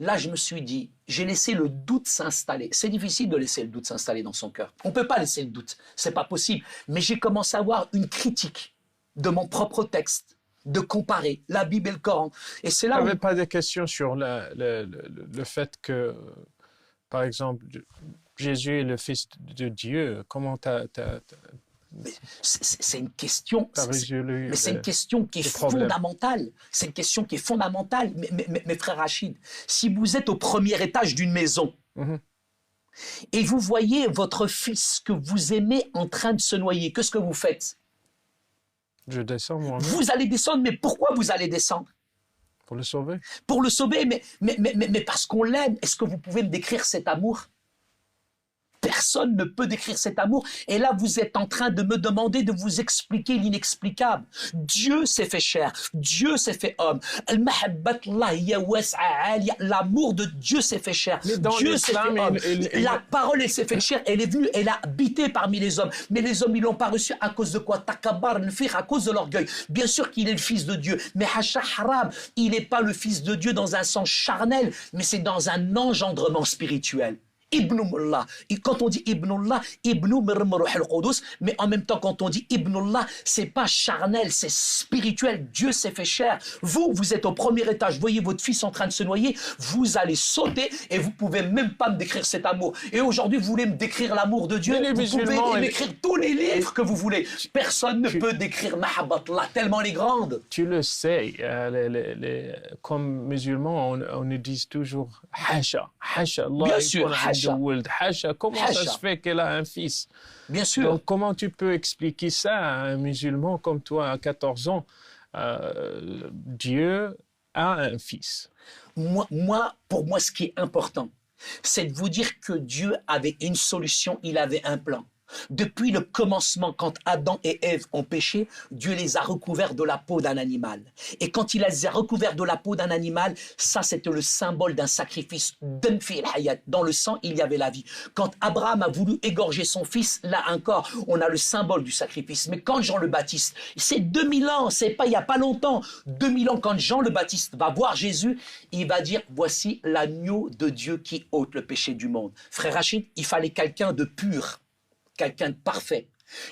là je me suis dit, j'ai laissé le doute s'installer. C'est difficile de laisser le doute s'installer dans son cœur. On ne peut pas laisser le doute, c'est pas possible. Mais j'ai commencé à avoir une critique de mon propre texte, de comparer la Bible et le Coran. Et c'est là où... Tu n'avais pas de questions sur le fait que, par exemple, Jésus est le Fils de Dieu. Comment c'est une question, mais c'est une question qui est fondamentale. C'est une question qui est fondamentale. Mais frère Rachid, si vous êtes au premier étage d'une maison, et vous voyez votre fils que vous aimez en train de se noyer, qu'est-ce que vous faites? Je descends moi-même. Vous allez descendre, mais pourquoi vous allez descendre? Pour le sauver. Pour le sauver, mais parce qu'on l'aime. Est-ce que vous pouvez me décrire cet amour? Personne ne peut décrire cet amour. Et là, vous êtes en train de me demander de vous expliquer l'inexplicable. Dieu s'est fait chair. Dieu s'est fait homme. L'amour de Dieu s'est fait chair. Dieu s'est fait homme. La parole, elle s'est fait chair. Elle est venue, elle a habité parmi les hommes. Mais les hommes, ils l'ont pas reçu à cause de quoi? Takabar, à cause de l'orgueil. Bien sûr qu'il est le fils de Dieu. Mais Hasha Haram, il n'est pas le fils de Dieu dans un sens charnel, mais c'est dans un engendrement spirituel. Ibnullah. Et quand on dit Ibnullah, Ibnu Mirmruh al-Qudus, mais en même temps, quand on dit Ibnullah, c'est pas charnel, c'est spirituel. Dieu s'est fait chair. Vous êtes au premier étage, vous voyez votre fils en train de se noyer, vous allez sauter et vous pouvez même pas me décrire cet amour. Et aujourd'hui, vous voulez me décrire l'amour de Dieu, vous pouvez m'écrire tous les livres que vous voulez. Personne ne peut décrire Mahabbatullah, tellement elle est grande. Tu le sais, comme musulmans, on nous dit toujours Hasha, Hasha, Allah. Bien sûr, Comment ça se fait qu'elle a un fils? Bien sûr. Donc, comment tu peux expliquer ça à un musulman comme toi à 14 ans? Dieu a un fils. Pour moi, ce qui est important, c'est de vous dire que Dieu avait une solution, il avait un plan. Depuis le commencement, quand Adam et Ève ont péché, Dieu les a recouverts de la peau d'un animal. Et quand il les a recouverts de la peau d'un animal, ça c'était le symbole d'un sacrifice. Dans le sang, il y avait la vie. Quand Abraham a voulu égorger son fils, là encore, on a le symbole du sacrifice. Mais quand Jean le Baptiste, c'est 2000 ans, c'est pas il n'y a pas longtemps, 2000 ans, quand Jean le Baptiste va voir Jésus, il va dire, voici l'agneau de Dieu qui ôte le péché du monde. Frère Rachid, il fallait quelqu'un de pur, quelqu'un de parfait,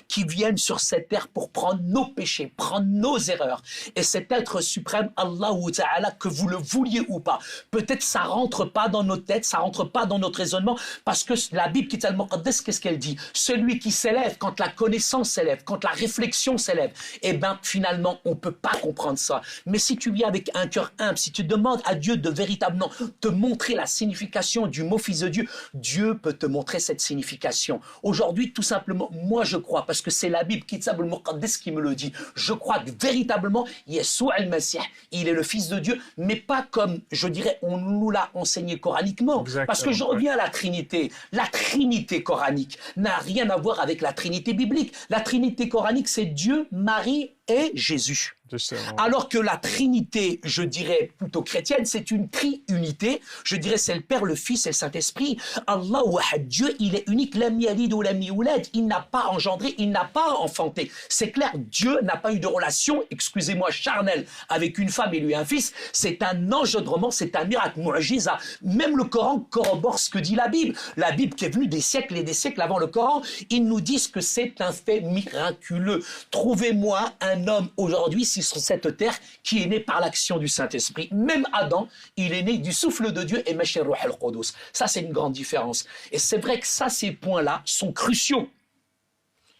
qui vienne sur cette terre pour prendre nos péchés, prendre nos erreurs. Et cet être suprême, Allah Ta'ala, que vous le vouliez ou pas, peut-être ça rentre pas dans nos têtes, ça rentre pas dans notre raisonnement, parce que la Bible, Kitab al-Muqaddas, qu'est-ce qu'elle dit? Celui qui s'élève, quand la connaissance s'élève, quand la réflexion s'élève, eh bien, finalement, on peut pas comprendre ça. Mais si tu viens avec un cœur humble, si tu demandes à Dieu de véritablement te montrer la signification du mot Fils de Dieu, Dieu peut te montrer cette signification. Aujourd'hui, tout simplement, moi, je crois, parce que c'est la Bible, Kitab al-Muqaddas, qui me le dit. Je crois que véritablement, Yeshua al-Masih, il est le Fils de Dieu, mais pas comme, je dirais, on nous l'a enseigné coraniquement. Exactement, Parce que je reviens à la Trinité. La Trinité coranique n'a rien à voir avec la Trinité biblique. La Trinité coranique, c'est Dieu, Marie et Jésus. Justement. Alors que la Trinité, je dirais plutôt chrétienne, c'est une triunité. Je dirais c'est le Père, le Fils et le Saint-Esprit. Allah Wahad, Dieu, il est unique. Lam yalid ou lam yulad. Il n'a pas engendré, il n'a pas enfanté. C'est clair, Dieu n'a pas eu de relation, excusez-moi, charnelle avec une femme et lui un fils. C'est un engendrement, c'est un miracle, mu'jiza. Même le Coran corrobore ce que dit la Bible. La Bible qui est venue des siècles et des siècles avant le Coran, ils nous disent que c'est un fait miraculeux. Trouvez-moi un homme aujourd'hui sur cette terre qui est né par l'action du Saint-Esprit. Même Adam, il est né du souffle de Dieu et Meshir Ruh al-Qudus. Ça, c'est une grande différence. Et c'est vrai que ça, ces points-là sont cruciaux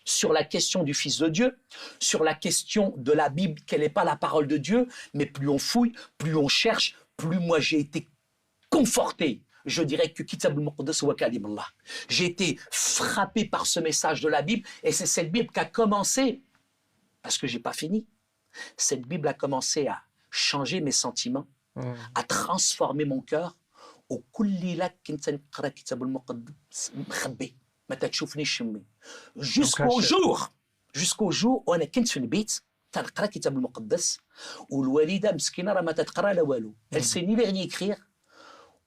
sur la question du Fils de Dieu, sur la question de la Bible, qu'elle n'est pas la parole de Dieu, mais plus on fouille, plus on cherche, plus moi j'ai été conforté. Je dirais que Kitab al-Muqaddas wa Kalim Allah. J'ai été frappé par ce message de la Bible et c'est cette Bible qui a commencé, parce que j'ai pas fini, cette Bible a commencé à changer mes sentiments, à transformer mon cœur. Jusqu'au jour où انا كنت في البيت تنقرا كتاب المقدس والوالده مسكينه راه ما تتقرا لا والو. Elle sait ni lire ni écrire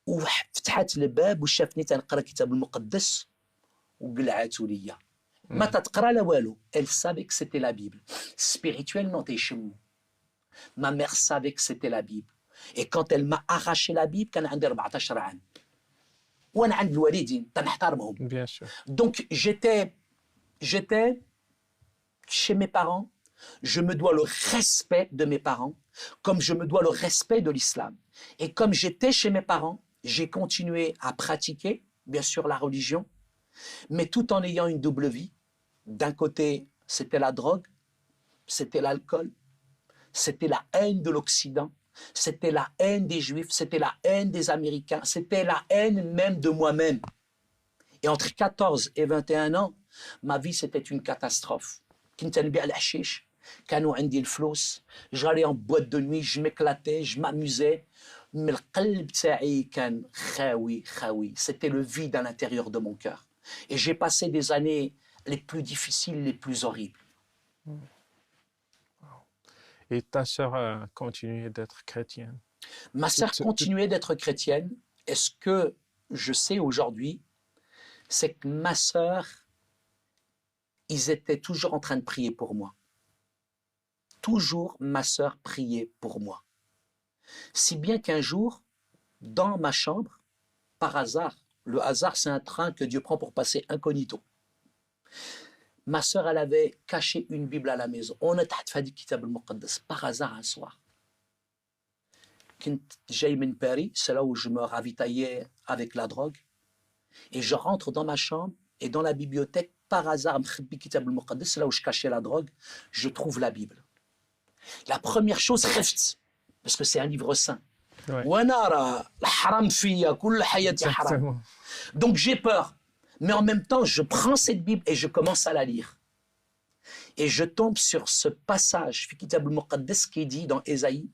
وفتحت الباب وشافني تنقرا كتاب المقدس وقلعاتو ليا. ما تتقرا لا والو. Elle savait que c'était la Bible. Spirituellement تيشمو. Ma mère savait que c'était la Bible. Et quand elle m'a arraché la Bible كان عندي 14 عام. وانا عند الوالدين تنحترمهم. Bien sûr. Donc j'étais chez mes parents, je me dois le respect de mes parents, comme je me dois le respect de l'islam. Et comme j'étais chez mes parents, j'ai continué à pratiquer, bien sûr, la religion, mais tout en ayant une double vie. D'un côté, c'était la drogue, c'était l'alcool, c'était la haine de l'Occident, c'était la haine des Juifs, c'était la haine des Américains, c'était la haine même de moi-même. Et entre 14 et 21 ans, ma vie, c'était une catastrophe. كنت نبيع الحشيش كانوا عندي الفلوس j'allais en boîte de nuit je m'éclatais je m'amusais mais القلب تاعي كان خاوي c'était le vide à l'intérieur de mon cœur et j'ai passé des années les plus difficiles les plus horribles. Et ta sœur a continué d'être chrétienne? Ma sœur continuait d'être chrétienne et ce que je sais aujourd'hui c'est que ma sœur, ils étaient toujours en train de prier pour moi. Toujours, ma sœur priait pour moi. Si bien qu'un jour, dans ma chambre, par hasard, le hasard c'est un train que Dieu prend pour passer incognito. Ma sœur, elle avait caché une Bible à la maison. On a fait Kitab al-Muqaddas par hasard un soir. J'ai min Paris, c'est là où je me ravitaillais avec la drogue. Et je rentre dans ma chambre et dans la bibliothèque, par hasard, c'est là où je cachais la drogue, je trouve la Bible. La première chose, parce que c'est un livre saint. Exactement. Donc j'ai peur. Mais en même temps, je prends cette Bible et je commence à la lire. Et je tombe sur ce passage qui dit dans Ésaïe,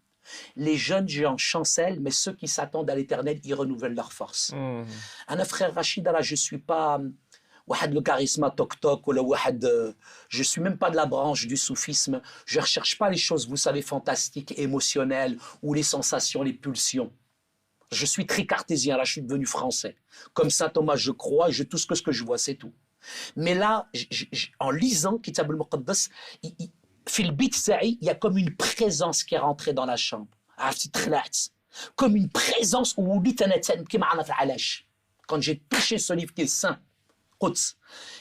les jeunes géants chancellent, mais ceux qui s'attendent à l'éternel, ils renouvellent leur force. Un frère Rachid, là, je ne suis pas le charisme toc-toc, je ne suis même pas de la branche du soufisme. Je ne recherche pas les choses, vous savez, fantastiques, émotionnelles, ou les sensations, les pulsions. Je suis très cartésien, là, je suis devenu français. Comme saint Thomas, je crois, tout ce que je vois, c'est tout. Mais là, en lisant Kitab al-Muqaddas, il y a comme une présence qui est rentrée dans la chambre. Comme une présence où quand j'ai touché ce livre qui est saint,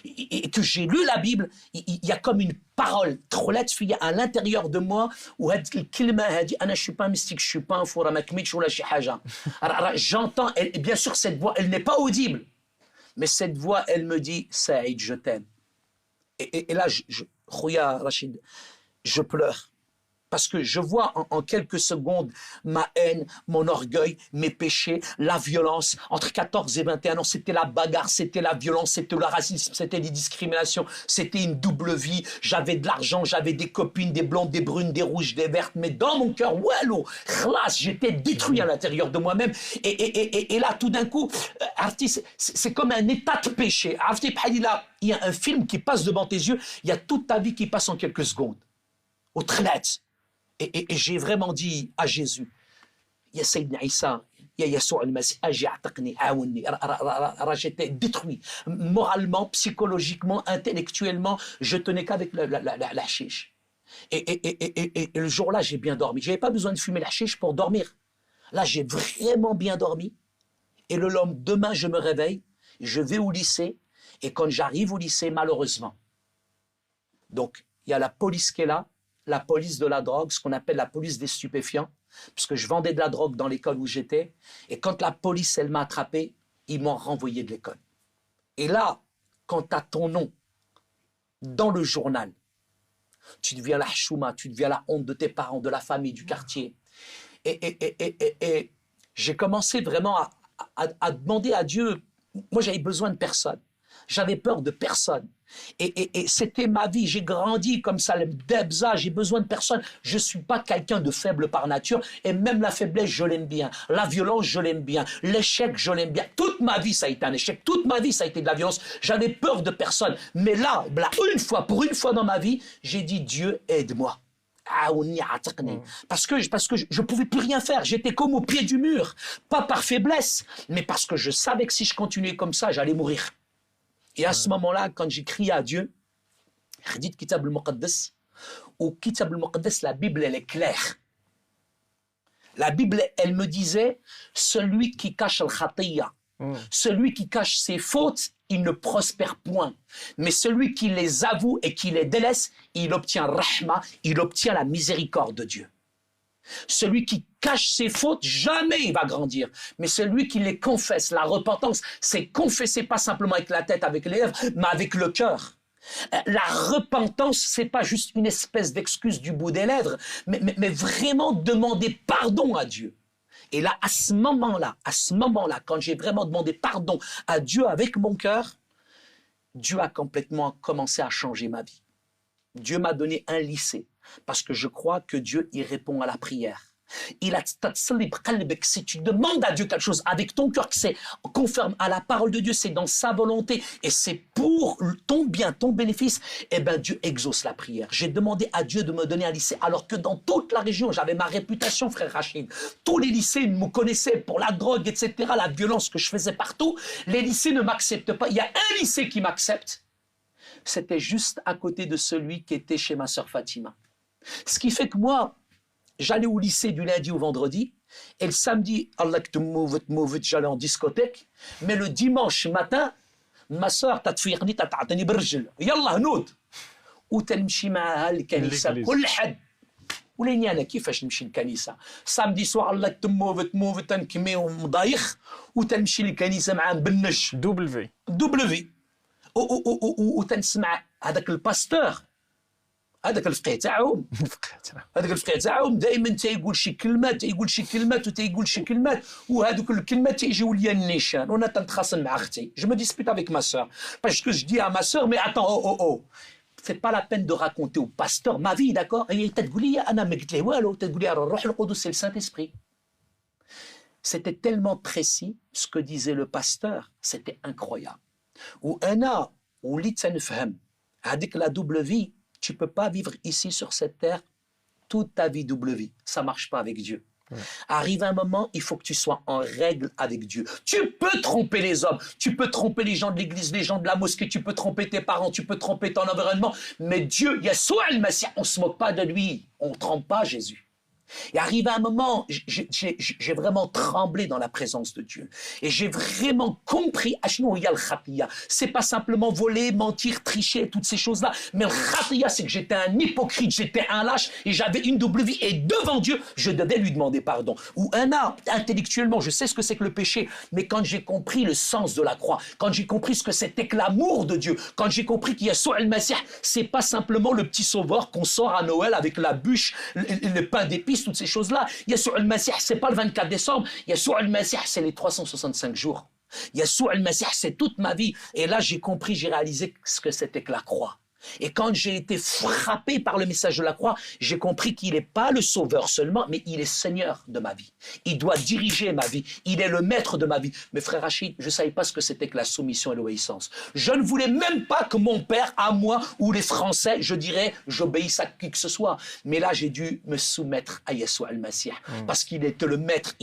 et que j'ai lu la Bible, il y a comme une parole à l'intérieur de moi où je ne suis pas mystique, je ne suis pas un four j'entends, et bien sûr cette voix, elle n'est pas audible, mais cette voix, elle me dit Saïd, je t'aime. Et là, Rachid, je pleure Parce que je vois en quelques secondes ma haine, mon orgueil, mes péchés, la violence. Entre 14 et 21 ans, c'était la bagarre, c'était la violence, c'était le racisme, c'était les discriminations, c'était une double vie. J'avais de l'argent, j'avais des copines, des blondes, des brunes, des rouges, des vertes, mais dans mon cœur, wallo, khlas, j'étais détruit à l'intérieur de moi-même. Et là, tout d'un coup, c'est comme un état de péché. Il y a un film qui passe devant tes yeux, il y a toute ta vie qui passe en quelques secondes. Au tret. Et j'ai vraiment dit à Jésus, Ya Sayyidina Isa, Ya Yassoua al-Masih, Aji a'taqni, aouni. J'étais détruit. Moralement, psychologiquement, intellectuellement, je tenais qu'avec la chiche. Et le jour-là, j'ai bien dormi. Je n'avais pas besoin de fumer la chiche pour dormir. Là, j'ai vraiment bien dormi. Et le lendemain, je me réveille, je vais au lycée. Et quand j'arrive au lycée, malheureusement, donc il y a la police qui est là, la police de la drogue, ce qu'on appelle la police des stupéfiants, puisque je vendais de la drogue dans l'école où j'étais. Et quand la police, elle m'a attrapé, ils m'ont renvoyé de l'école. Et là, quand tu as ton nom dans le journal, tu deviens la chouma, tu deviens la honte de tes parents, de la famille, du quartier. Et j'ai commencé vraiment à demander à Dieu. Moi, j'avais besoin de personne. J'avais peur de personne. Et c'était ma vie. J'ai grandi comme ça, le debza, j'ai besoin de personne. Je ne suis pas quelqu'un de faible par nature. Et même la faiblesse, je l'aime bien. La violence, je l'aime bien. L'échec, je l'aime bien. Toute ma vie, ça a été un échec. Toute ma vie, ça a été de la violence. J'avais peur de personne. Mais là, pour une fois dans ma vie, j'ai dit, Dieu, aide-moi. Parce que je ne pouvais plus rien faire. J'étais comme au pied du mur. Pas par faiblesse, mais parce que je savais que si je continuais comme ça, j'allais mourir. Et à ce moment-là, quand j'ai crié à Dieu, Khadid Kitab al-Muqaddas, ou Kitab al-Muqaddas, la Bible, elle est claire. La Bible, elle me disait, celui qui cache al-Khatiyya, celui qui cache ses fautes, il ne prospère point. Mais celui qui les avoue et qui les délaisse, il obtient rahma, il obtient la miséricorde de Dieu. Celui qui cache ses fautes, jamais il va grandir. Mais celui qui les confesse, la repentance, c'est confesser pas simplement avec la tête, avec les lèvres, mais avec le cœur. La repentance, c'est pas juste une espèce d'excuse du bout des lèvres, mais vraiment demander pardon à Dieu. Et là, à ce moment-là, quand j'ai vraiment demandé pardon à Dieu avec mon cœur, Dieu a complètement commencé à changer ma vie. Dieu m'a donné un lycée. Parce que je crois que Dieu y répond à la prière. Si tu demandes à Dieu quelque chose avec ton cœur, que c'est conforme à la parole de Dieu, c'est dans sa volonté et c'est pour ton bien, ton bénéfice, eh bien Dieu exauce la prière. J'ai demandé à Dieu de me donner un lycée alors que dans toute la région, j'avais ma réputation, frère Rachid. Tous les lycées me connaissaient pour la drogue, etc., la violence que je faisais partout. Les lycées ne m'acceptent pas. Il y a un lycée qui m'accepte. C'était juste à côté de celui qui était chez ma sœur Fatima. Ce qui fait que moi, j'allais au lycée du lundi au vendredi, et le samedi, Allah que tu m'ouvres, j'allais en discothèque, mais le dimanche matin, ma sœur, تتفيقني تتعطيني بالرجل يلا هنود وتنمشي معها الكنيسة كل حد ولاني انا كيفاش نمشي للكنيسة samedi soir الله تموفت تنكمي ومضايخ وتنمشي للكنيسة مع بنج دبلفي وتنسمع هذاك الباستور هذاك الفقيه تاعهم دائما تيقول شي كلمات وهذوك الكلمات تيجيو ليا النيشان وانا تنتخاصم مع اختي je me dispute avec ma sœur parce que je dis à ma sœur mais attends c'est pas la peine de raconter au pasteur ma vie d'accord et تقول لي انا ما قلت له والو تقول لي الروح القدس c'est le Saint-Esprit. C'était tellement précis ce que disait le pasteur, c'était incroyable. وانا وليت نفهم هذيك la double vie. Tu ne peux pas vivre ici sur cette terre toute ta vie double vie. Ça ne marche pas avec Dieu. Ouais. Arrive un moment, il faut que tu sois en règle avec Dieu. Tu peux tromper les hommes, tu peux tromper les gens de l'église, les gens de la mosquée, tu peux tromper tes parents, tu peux tromper ton environnement. Mais Dieu, Yassoua al-Masih, on ne se moque pas de lui. On ne trompe pas Jésus. Et arrivé à un moment, j'ai vraiment tremblé dans la présence de Dieu. Et j'ai vraiment compris, c'est pas simplement voler, mentir, tricher, toutes ces choses-là. Mais le khatiya, c'est que j'étais un hypocrite, j'étais un lâche et j'avais une double vie. Et devant Dieu, je devais lui demander pardon. Ou intellectuellement, je sais ce que c'est que le péché. Mais quand j'ai compris le sens de la croix, quand j'ai compris ce que c'était que l'amour de Dieu, quand j'ai compris qu'il y a Yeshua al-Masih, c'est pas simplement le petit sauveur qu'on sort à Noël avec la bûche, le pain d'épices, toutes ces choses-là. Yeshua al-Masih, c'est pas le 24 décembre. Yeshua al-Masih, c'est les 365 jours. Yeshua al-Masih, c'est toute ma vie. Et là, j'ai compris, j'ai réalisé ce que c'était que la croix. Et quand j'ai été frappé par le message de la croix, j'ai compris qu'il n'est pas le sauveur seulement, mais il est Seigneur de ma vie. Il doit diriger ma vie. Il est le maître de ma vie. Mais frère Rachid, je ne savais pas ce que c'était que la soumission et l'obéissance. Je ne voulais même pas que mon père, à moi, ou les Français, je dirais, j'obéisse à qui que ce soit. Mais là, j'ai dû me soumettre à Yeshua al-Masih. Parce qu'il était le maître.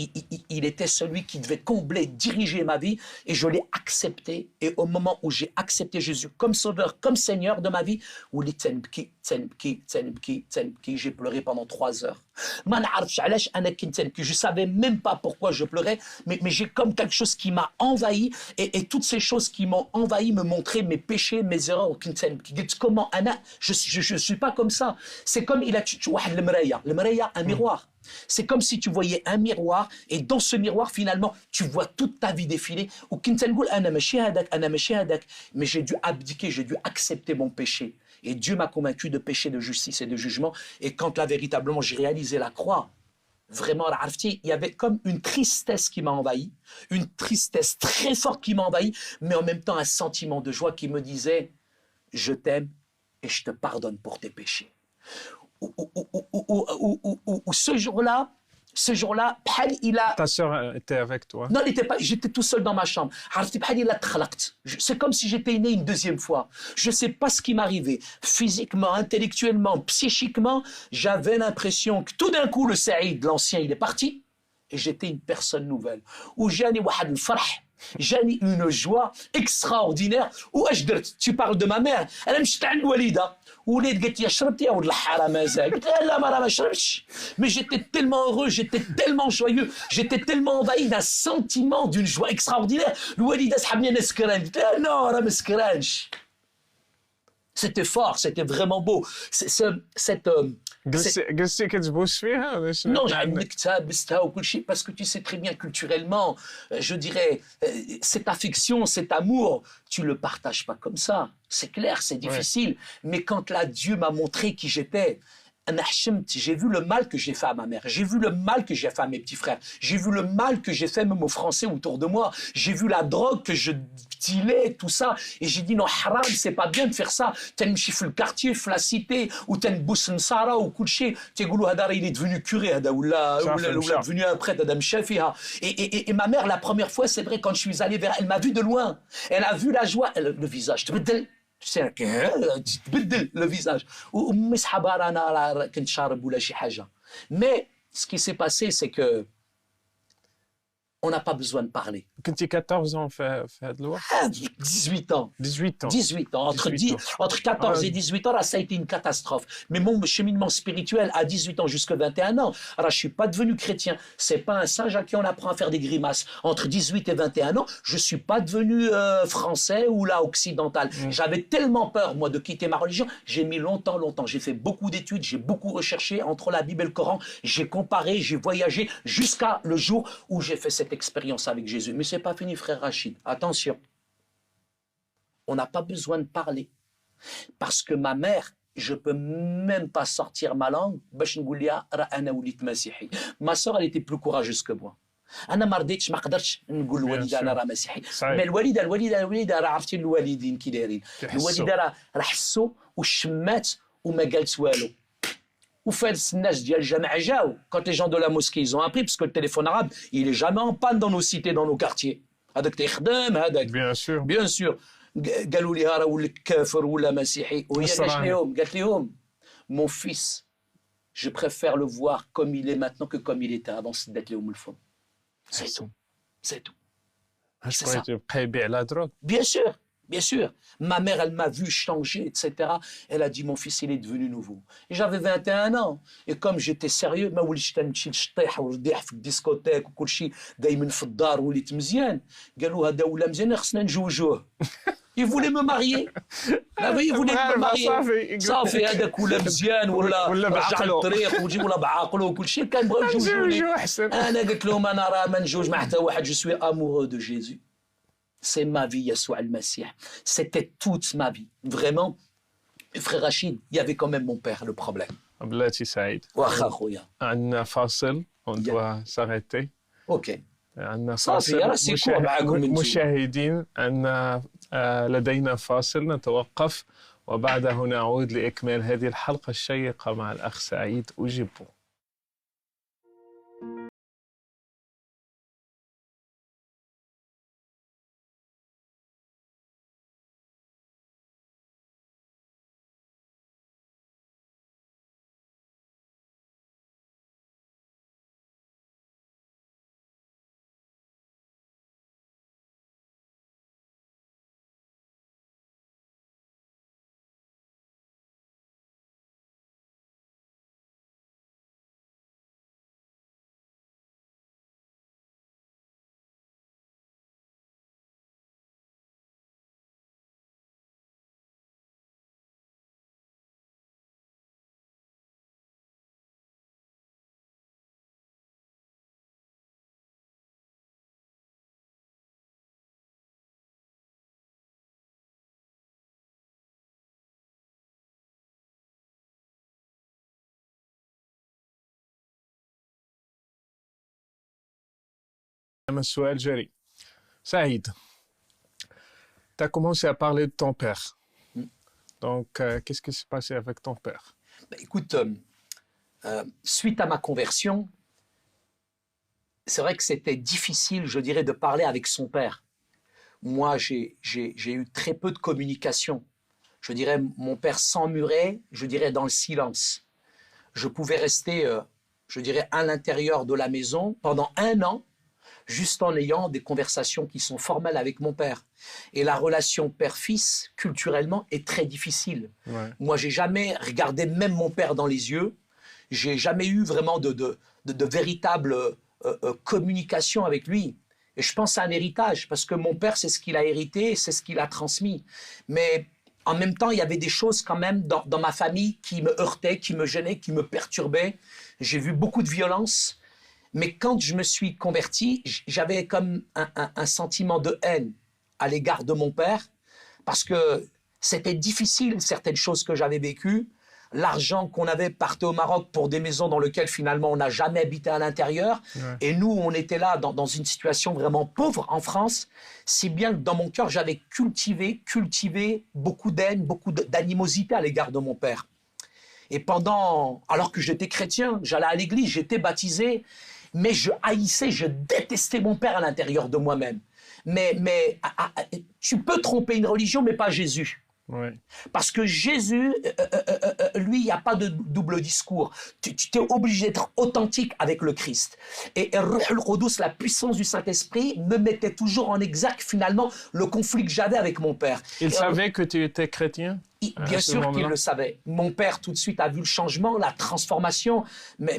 Il était celui qui devait combler, diriger ma vie. Et je l'ai accepté. Et au moment où j'ai accepté Jésus comme sauveur, comme Seigneur de ma vie, j'ai pleuré pendant 3 heures. Je savais même pas pourquoi je pleurais, mais j'ai comme quelque chose qui m'a envahi, et toutes ces choses qui m'ont envahi me montraient mes péchés, mes erreurs. Comment je suis pas comme ça. C'est comme il a un miroir. C'est comme si tu voyais un miroir, et dans ce miroir, finalement, tu vois toute ta vie défiler. Mais j'ai dû abdiquer, j'ai dû accepter mon péché. Et Dieu m'a convaincu de péché, de justice et de jugement. Et quand là, véritablement, j'ai réalisé la croix, vraiment, il y avait comme une tristesse qui m'a envahi, une tristesse très forte qui m'a envahi, mais en même temps un sentiment de joie qui me disait « Je t'aime et je te pardonne pour tes péchés ». Ce jour-là, il a... Ta sœur était avec toi? Non, il n'était pas. J'étais tout seul dans ma chambre. C'est comme si j'étais né une deuxième fois. Je ne sais pas ce qui m'arrivait. Physiquement, intellectuellement, psychiquement, j'avais l'impression que tout d'un coup, le Saïd, l'ancien, il est parti. Et j'étais une personne nouvelle. Où j'ai une joie extraordinaire. Tu parles de ma mère. Elle aime Walida. Mais j'étais tellement heureux, j'étais tellement joyeux, j'étais tellement envahi d'un sentiment, d'une joie extraordinaire. C'était fort, c'était vraiment beau. قلتي كتبوس فيها ولا شنو؟ Non, parce que tu sais très bien culturellement, je dirais, cette affection, cet amour, tu le partages pas comme ça. C'est clair, c'est difficile. Mais quand là, Dieu m'a montré qui j'étais, j'ai vu le mal que j'ai fait à ma mère, j'ai vu le mal que j'ai fait à mes petits frères, j'ai vu le mal que j'ai fait même aux Français autour de moi, j'ai vu la drogue que je dealais, tout ça, et j'ai dit non, haram, c'est pas bien de faire ça. T'as une chiffre le quartier, la cité, ou t'as une bousse Nsara, ou Kouché, t'es goulou hadar, il est devenu curé, ou là, devenu un prêtre, Adam Shafiha. Et ma mère, la première fois, c'est vrai, quand je suis allé vers elle, m'a vu de loin, elle a vu la joie, le visage, c'est le visage. Mais ce qui s'est passé, c'est que on n'a pas besoin de parler. كنتي 14 ans في هذا الوقت؟ 18 ans. 18 ans. 18 ans. Entre 14 et 18 ans, là, ça a été une catastrophe. Mais mon cheminement spirituel, à 18 ans jusqu'à 21 ans, alors je ne suis pas devenu chrétien. Ce n'est pas un singe à qui on apprend à faire des grimaces. Entre 18 et 21 ans, je ne suis pas devenu français ou là, occidental. J'avais tellement peur, moi, de quitter ma religion. J'ai mis longtemps. J'ai fait beaucoup d'études, j'ai beaucoup recherché entre la Bible et le Coran. J'ai comparé, j'ai voyagé jusqu'à le jour où j'ai fait cette expérience avec Jésus. Mais ce n'est pas fini, frère Rachid. Attention. On n'a pas besoin de parler. Parce que ma mère, je ne peux même pas sortir ma langue. Ma soeur, elle était plus courageuse que moi. أنا ما رضيتش ما قدرتش نقول للوالده أنا راه مسيحي. مي الوالده راه عرفتي الوالدين كي دايرين. الوالده راه حسوا والشمات وما قالت والو. وفارس الناس ديال الجامع جاو. Quand les gens de la mosquée ils ont appris parce que le téléphone arabe il est jamais en panne dans nos cités, dans nos quartiers. هذاك تيخدم هذاك. Bien sûr. قالوا لي راه ولك كافر ولا مسيحي وهي قالت لهم mon fils je préfère le voir comme il est maintenant que comme il était avant سدت لهم الفم. C'est tout. C'est tout. بقى يبيع لا دروغ؟ Bien sûr. Bien sûr, ma mère, elle m'a vu changer, etc. Elle a dit, mon fils, il est devenu nouveau. Et j'avais 21 ans. Et comme j'étais sérieux, ما وليتش تنمشي نشطيح ونضيح في الديسكوتيك وكل شيء دايما في الدار وليت مزيان. قالوا هذا ولا مزيان خصنا نجوجوه. Il voulait me marier. Il voulait me marier. صافي هذاك ولا مزيان ولا رجع الطريق وجي ولا بعقله وكل شيء كان بغاو يجوجوني. انا قلت لهم انا راه ما نجوج مع حتى واحد. Je suis amoureux de Jésus. C'est ma vie, Yeshua al-Masih. C'était toute ma vie. Vraiment, frère Rachid, il y avait quand même mon père, le problème. بلاتي سعيد. واخا خويا. عندنا فاصل. On doit s'arrêter. Ok. عندنا صافي راسي كون معاكم انتم. مشاهدين عندنا لدينا فاصل نتوقف وبعده نعود لإكمال هذه الحلقة الشيقة مع الأخ سعيد أوجيبو. السؤال جري. Saïd, tu as commencé à parler de ton père. Donc, qu'est-ce qui s'est passé avec ton père? Écoute, suite à ma conversion, c'est vrai que c'était difficile, je dirais, de parler avec son père. Moi, j'ai eu très peu de communication. Je dirais, mon père s'emmurait, je dirais, dans le silence. Je pouvais rester, je dirais, à l'intérieur de la maison pendant 1 an, juste en ayant des conversations qui sont formelles avec mon père. Et la relation père-fils, culturellement, est très difficile. Ouais. Moi, j'ai jamais regardé même mon père dans les yeux. J'ai jamais eu vraiment de véritable communication avec lui. Et je pense à un héritage, parce que mon père, c'est ce qu'il a hérité, c'est ce qu'il a transmis. Mais en même temps, il y avait des choses quand même dans ma famille qui me heurtaient, qui me gênaient, qui me perturbaient. J'ai vu beaucoup de violence. Mais quand je me suis converti, j'avais comme un sentiment de haine à l'égard de mon père, parce que c'était difficile, certaines choses que j'avais vécues. L'argent qu'on avait partait au Maroc pour des maisons dans lesquelles finalement on n'a jamais habité à l'intérieur. Ouais. Et nous, on était là dans une situation vraiment pauvre en France, si bien que dans mon cœur, j'avais cultivé beaucoup d'haine, beaucoup d'animosité à l'égard de mon père. Et alors que j'étais chrétien, j'allais à l'église, j'étais baptisé, mais je haïssais, je détestais mon père à l'intérieur de moi-même. Mais tu peux tromper une religion, mais pas Jésus. Ouais. Parce que Jésus, lui, il n'y a pas de double discours. Tu es obligé d'être authentique avec le Christ. Et Ruh al-Qudus, la puissance du Saint-Esprit, me mettait toujours en exergue, finalement, le conflit que j'avais avec mon père. Il savait que tu étais chrétien? Bien sûr qu'il le savait. Mon père, tout de suite, a vu le changement, la transformation. Mais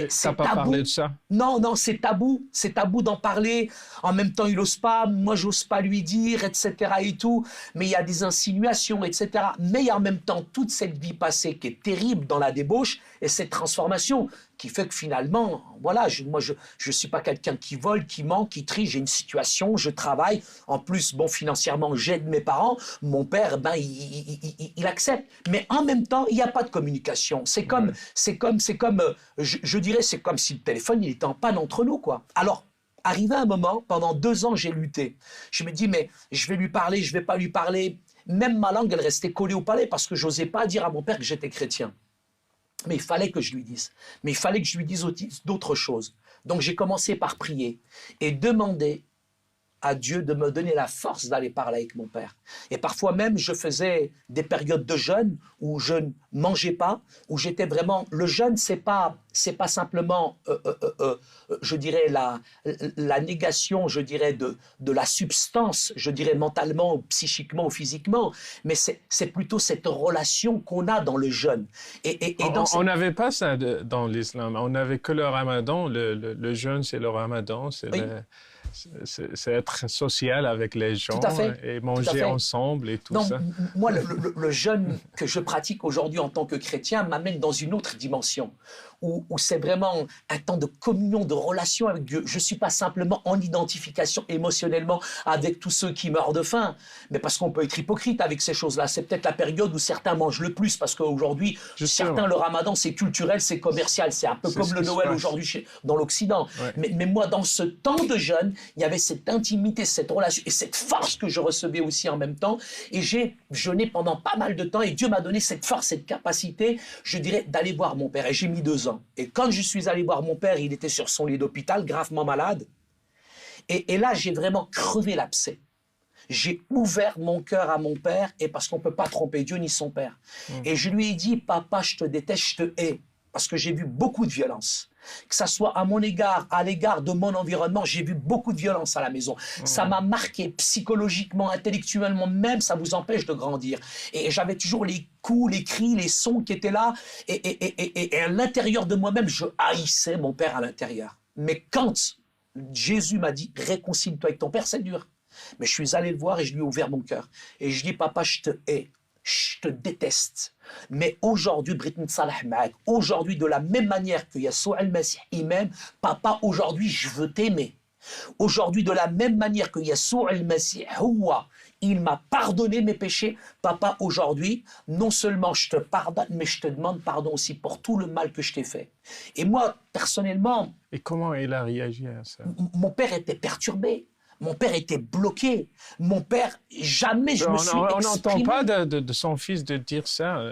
c'est tabou. T'as pas parlé de ça? Non, c'est tabou. C'est tabou d'en parler. En même temps, il n'ose pas. Moi, j'ose pas lui dire, etc. et tout. Mais il y a des insinuations, etc. Mais il y a en même temps toute cette vie passée qui est terrible dans la débauche et cette transformation qui fait que finalement, voilà, moi, je suis pas quelqu'un qui vole, qui ment, qui trie. J'ai une situation, je travaille. En plus, bon, financièrement, j'aide mes parents. Mon père, il accepte. Mais en même temps, il n'y a pas de communication. C'est comme, je dirais, c'est comme si le téléphone, il était en panne entre nous, quoi. Alors, arrivé un moment, pendant 2 ans, j'ai lutté. Je me dis, mais je vais lui parler, je vais pas lui parler. Même ma langue, elle restait collée au palais parce que j'osais pas dire à mon père que j'étais chrétien. Mais il fallait que je lui dise. Mais il fallait que je lui dise d'autres choses. Donc j'ai commencé par prier et demander à Dieu de me donner la force d'aller parler avec mon père. Et parfois même, je faisais des périodes de jeûne où je ne mangeais pas, où j'étais vraiment... Le jeûne, c'est pas simplement, je dirais, la négation, je dirais, de la substance, je dirais mentalement, ou psychiquement ou physiquement, mais c'est plutôt cette relation qu'on a dans le jeûne. On n'avait pas ça dans l'islam. On n'avait que le ramadan. Le jeûne, c'est le ramadan. C'est être social avec les gens et manger ensemble et tout ça. Moi, le jeûne que je pratique aujourd'hui en tant que chrétien m'amène dans une autre dimension où c'est vraiment un temps de communion, de relation avec Dieu. Je ne suis pas simplement en identification émotionnellement avec tous ceux qui meurent de faim, mais parce qu'on peut être hypocrite avec ces choses-là. C'est peut-être la période où certains mangent le plus, parce qu'aujourd'hui, certains, le ramadan, c'est culturel, c'est commercial. C'est un peu comme le Noël aujourd'hui dans l'Occident. Ouais. Mais moi, dans ce temps de jeûne, il y avait cette intimité, cette relation et cette force que je recevais aussi en même temps. Et j'ai jeûné pendant pas mal de temps et Dieu m'a donné cette force, cette capacité, je dirais, d'aller voir mon père. Et j'ai mis 2 ans. Et quand je suis allé voir mon père, il était sur son lit d'hôpital, gravement malade. Et là, j'ai vraiment crevé l'abcès. J'ai ouvert mon cœur à mon père, et parce qu'on ne peut pas tromper Dieu ni son père. Et je lui ai dit, papa, je te déteste, je te hais. Parce que j'ai vu beaucoup de violence. Que ça soit à mon égard, à l'égard de mon environnement, j'ai vu beaucoup de violence à la maison. Ça m'a marqué psychologiquement, intellectuellement, même ça vous empêche de grandir. Et j'avais toujours les coups, les cris, les sons qui étaient là. Et à l'intérieur de moi-même, je haïssais mon père à l'intérieur. Mais quand Jésus m'a dit, réconcilie-toi avec ton père, c'est dur. Mais je suis allé le voir et je lui ai ouvert mon cœur. Et je dis, papa, je te hais. Je te déteste. Mais aujourd'hui, aujourd'hui, de la même manière que Yahshua al-Masih m'aime, papa, aujourd'hui, je veux t'aimer. Aujourd'hui, de la même manière que Yahshua al-Masih, il m'a pardonné mes péchés. Papa, aujourd'hui, non seulement je te pardonne, mais je te demande pardon aussi pour tout le mal que je t'ai fait. Et moi, personnellement... Et comment il a réagi à ça? Mon père était perturbé. Mon père était bloqué. Mon père, jamais je me suis exprimé. On n'entend pas de son fils de dire ça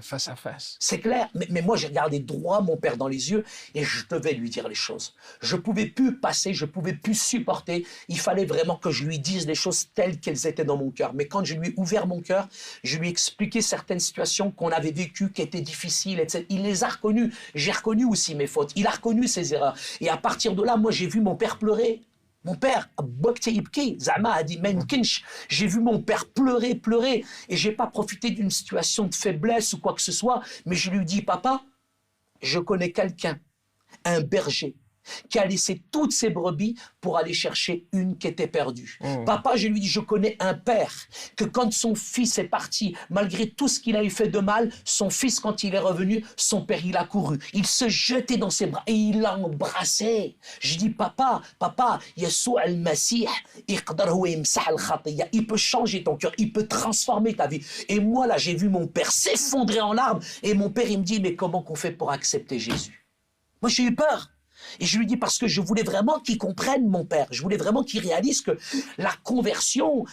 face à face. C'est clair. Mais moi, j'ai regardé droit mon père dans les yeux et je devais lui dire les choses. Je ne pouvais plus passer, je ne pouvais plus supporter. Il fallait vraiment que je lui dise les choses telles qu'elles étaient dans mon cœur. Mais quand je lui ai ouvert mon cœur, je lui ai expliqué certaines situations qu'on avait vécues, qui étaient difficiles, etc. Il les a reconnues. J'ai reconnu aussi mes fautes. Il a reconnu ses erreurs. Et à partir de là, moi, j'ai vu mon père pleurer. Mon père, Zama a dit, j'ai vu mon père pleurer, et j'ai pas profité d'une situation de faiblesse ou quoi que ce soit, mais je lui dis, papa, je connais quelqu'un, un berger, qui a laissé toutes ses brebis pour aller chercher une qui était perdue. Papa, je lui dis, je connais un père, que quand son fils est parti, malgré tout ce qu'il a eu fait de mal, son fils, quand il est revenu, son père, il a couru. Il se jetait dans ses bras et il l'a embrassé. Je dis, papa, Yahshua al-Masih, il peut changer ton cœur, il peut transformer ta vie. Et moi, là, j'ai vu mon père s'effondrer en larmes, et mon père, il me dit, mais comment qu'on fait pour accepter Jésus? Moi, j'ai eu peur. Et je lui dis parce que je voulais vraiment qu'il comprenne mon père. Je voulais vraiment qu'il réalise que la conversion,